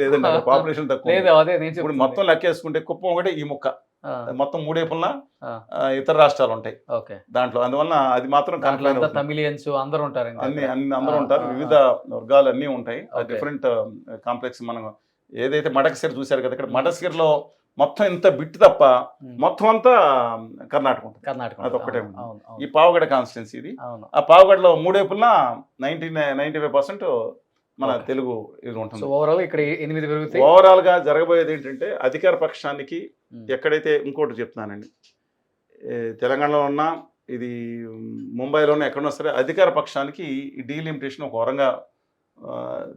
లేదండి, పాపులేషన్ తక్కువ. ఇప్పుడు మొత్తం లెక్కేసుకుంటే కుప్పం ఒకటే ఈ ముక్క, మొత్తం 3 వైపులా ఇతర రాష్ట్రాలు ఉంటాయి దాంట్లో. అందువల్ల అది మాత్రం తమిళియన్స్ అందరూ ఉంటారు, అందరూ ఉంటారు, వివిధ వర్గాలు అన్నీ ఉంటాయి. Different complex. మనం ఏదైతే మడకసిర్ చూశారు కదా, ఇక్కడ మడకసిర్లో మొత్తం ఇంత బిట్ తప్ప మొత్తం అంతా కర్ణాటక ఉంటుంది, అదొక్కటే ఉంది. ఈ పావగడ కాన్స్టిట్యున్సీ ఇది. ఆ పావగడలో 3 వైపులా 95% మన తెలుగు ఇది ఉంటుంది. ఓవరాల్ గా జరగబోయేది ఏంటంటే అధికార పక్షానికి ఎక్కడైతే, ఇంకోటి చెప్తున్నానండి, తెలంగాణలో ఉన్నా ఇది ముంబైలోనే ఎక్కడన్నా సరే అధికార పక్షానికి ఈ డీలిమిటేషన్ ఒక వరంగా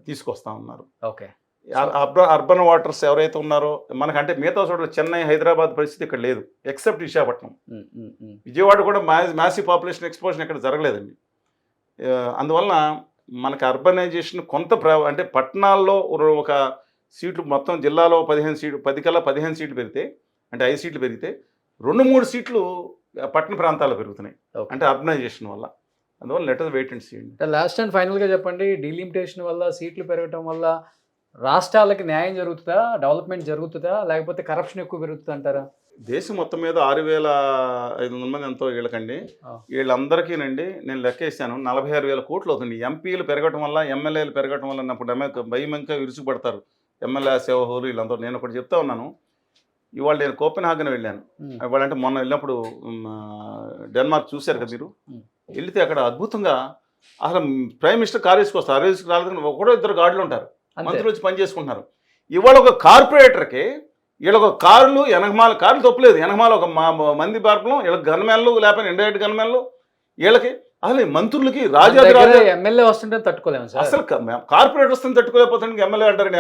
తీసుకొస్తా ఉన్నారు. అర్బన్ వాటర్స్ ఎవరైతే ఉన్నారో మనకంటే మిగతా చోట్ల చెన్నై, హైదరాబాద్ పరిస్థితి ఇక్కడ లేదు, ఎక్సెప్ట్ విశాఖపట్నం. విజయవాడ కూడా మ్యాసివ్ పాపులేషన్ ఎక్స్పోజన్ ఇక్కడ జరగలేదండి. అందువలన మనకు అర్బనైజేషన్ కొంత అంటే పట్టణాల్లో ఒక సీట్లు మొత్తం జిల్లాలో 15 సీట్లు 15 సీట్లు పెరిగితే, అంటే 5 సీట్లు పెరిగితే 2-3 సీట్లు పట్టణ ప్రాంతాల్లో పెరుగుతున్నాయి, అంటే అర్బనైజేషన్ వల్ల. అందువల్ల let us wait and see. Last and ఫైనల్గా చెప్పండి, డీలిమిటేషన్ వల్ల సీట్లు పెరగటం వల్ల రాష్ట్రాలకి న్యాయం జరుగుతుందా, డెవలప్మెంట్ జరుగుతుందా, లేకపోతే కరప్షన్ ఎక్కువ పెరుగుతుంది అంటారా? దేశం మొత్తం మీద 6,500 మంది ఎంతో వీళ్ళకండి. వీళ్ళందరికీనండి నేను లెక్కేసాను 46,000 కోట్లు అవుతుంది. ఎంపీలు పెరగటం వల్ల, ఎమ్మెల్యేలు పెరగటం వల్ల అన్నప్పుడు భయం ఇంకా విరుచుకుపడతారు ఎమ్మెల్యే సేవకులు వీళ్ళందరూ. నేను ఒకటి చెప్తా ఉన్నాను. ఇవాళ నేను కోపెన్హాగన్ వెళ్ళాను. ఇవాళ అంటే మొన్న వెళ్ళినప్పుడు డెన్మార్క్ చూశారు కదా మీరు. వెళితే అక్కడ అద్భుతంగా అసలు ప్రైమ్ మినిస్టర్ కారు వేసుకొస్తారు. కారు వేసుకు రాలేదు, ఒకడో ఇద్దరు గార్డులు ఉంటారు, మంత్రులు వచ్చి పని చేసుకుంటున్నారు. ఇవాళ ఒక కార్పొరేటర్కి వీళ్ళ ఒక కార్లు వెనకమాల కార్లు తప్పలేదు, వెనకమాల ఒక మంది పార్పలం, వీళ్ళకి గన్మెన్లు లేకపోతే ఇండైరెక్ట్ గన్మెన్లు, వీళ్ళకి అసలు మంత్రులకి రాజాది ఎమ్మెల్యే వస్తుంటే తట్టుకోలేము సార్. అసలు కార్పొరేట్ వస్తుంది తట్టుకోలేకపోతుంది. ఎమ్మెల్యే అంటారు.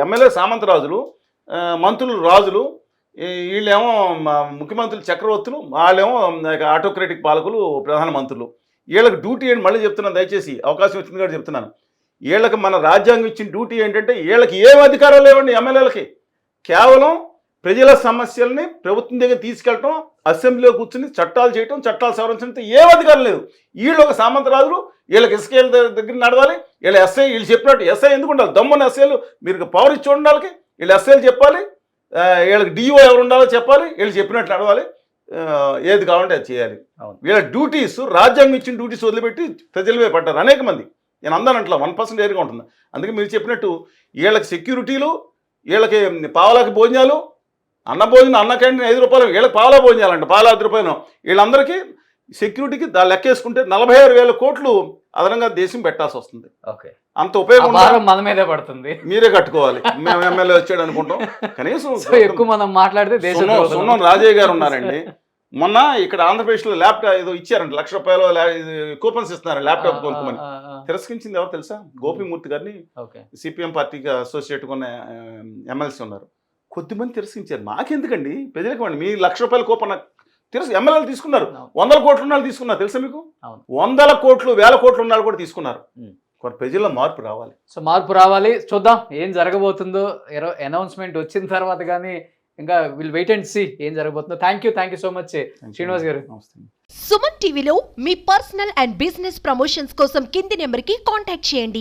ఎమ్మెల్యే సామంతరాజులు, మంత్రులు రాజులు, వీళ్ళేమో ముఖ్యమంత్రులు చక్రవర్తులు, వాళ్ళేమో ఆటోక్రటిక్ పాలకులు ప్రధానమంత్రులు. వీళ్ళకి డ్యూటీ ఏంటి మళ్ళీ చెప్తున్నాను, దయచేసి అవకాశం వచ్చింది కాబట్టి చెప్తున్నాను. వీళ్ళకి మన రాజ్యాంగం ఇచ్చిన డ్యూటీ ఏంటంటే వీళ్ళకి ఏం అధికారం లేవండి. ఎమ్మెల్యేలకి కేవలం ప్రజల సమస్యల్ని ప్రభుత్వం దగ్గర తీసుకెళ్ళటం, అసెంబ్లీలో కూర్చుని చట్టాలు చేయటం, చట్టాలు సవరించడం, ఏం అధికారం లేదు. వీళ్ళు ఒక సామంతరాజులు, వీళ్ళకి ఎస్కేల దగ్గర నడవాలి. వీళ్ళ ఎస్ఐ వీళ్ళు చెప్పినట్టు ఎస్ఐ ఎందుకు ఉండాలి? దమ్మున్న ఎస్ఐలు మీరు పవర్ ఇచ్చి ఉండాలి. వీళ్ళు ఎస్ఐలు చెప్పాలి, వీళ్ళకి డిఓ ఎవరు ఉండాలో చెప్పాలి, వీళ్ళు చెప్పినట్టు నడవాలి, ఏది కావాలంటే అది చేయాలి. వీళ్ళ డ్యూటీస్ రాజ్యాంగం ఇచ్చిన డ్యూటీస్ వదిలిపెట్టి ప్రజలవే పడ్డారు అనేక మంది. నేను అందానంట్లా 1% ఏరిగా ఉంటుంది. అందుకే మీరు చెప్పినట్టు వీళ్ళకి సెక్యూరిటీలు, వీళ్ళకి పావలాకి భోజనాలు, అన్న భోజనం, అన్న క్యాంటీన్ 5 రూపాయలు, వీళ్ళకి పావలా భోజనాలంట, పావలా 10 రూపాయలు. వీళ్ళందరికీ సెక్యూరిటీకి లెక్కేసుకుంటే 46,000 కోట్లు అదనంగా దేశం పెట్టాల్సి వస్తుంది. అంత ఉపయోగం మన మీదే పడుతుంది, మీరే కట్టుకోవాలి. మేము ఎమ్మెల్యే వచ్చాడు అనుకుంటాం. కనీసం ఎక్కువ మనం మాట్లాడితే సున్నం రాజయ్య గారు ఉన్నారండి. మొన్న ఇక్కడ ఆంధ్రప్రదేశ్లో ల్యాప్టాప్ ఏదో ఇచ్చారంట, ₹1,00,000 కూపన్స్ ఇస్తున్నారు ల్యాప్టాప్ కొనుక్కోమని. తిరస్కరించింది ఎవరు తెలుసా? గోపిమూర్తి గారిని, సిపిఎం పార్టీకి అసోసియేట్ ఉన్న ఎమ్మెల్సీ ఉన్నారు. కొద్దిమంది తిరస్కరించారు. మాకెందుకండి, ప్రజలకు వాడిని. మీ ₹1,00,000 కూపన్ ఎమ్మెల్యేలు తీసుకున్నారు. 100 కోట్ల ఉన్నాళ్ళు తీసుకున్నారు తెలుసా మీకు? 100 కోట్లు 1,000 కోట్లు ఉన్నాళ్ళు కూడా తీసుకున్నారు. ప్రజల్లో మార్పు రావాలి. సో మార్పు రావాలి, చూద్దాం ఏం జరగబోతుందో. అనౌన్స్మెంట్ వచ్చిన తర్వాత కానీ ఇంకా విల్ వెయిట్ అండ్ సీ ఏం జరగబోతుందో. Thank you so much Srinivas గారు. సుమన్ టీవీలో మీ పర్సనల్ అండ్ బిజినెస్ ప్రమోషన్స్ కోసం కింది నెంబర్కి కాంటాక్ట్ చేయండి.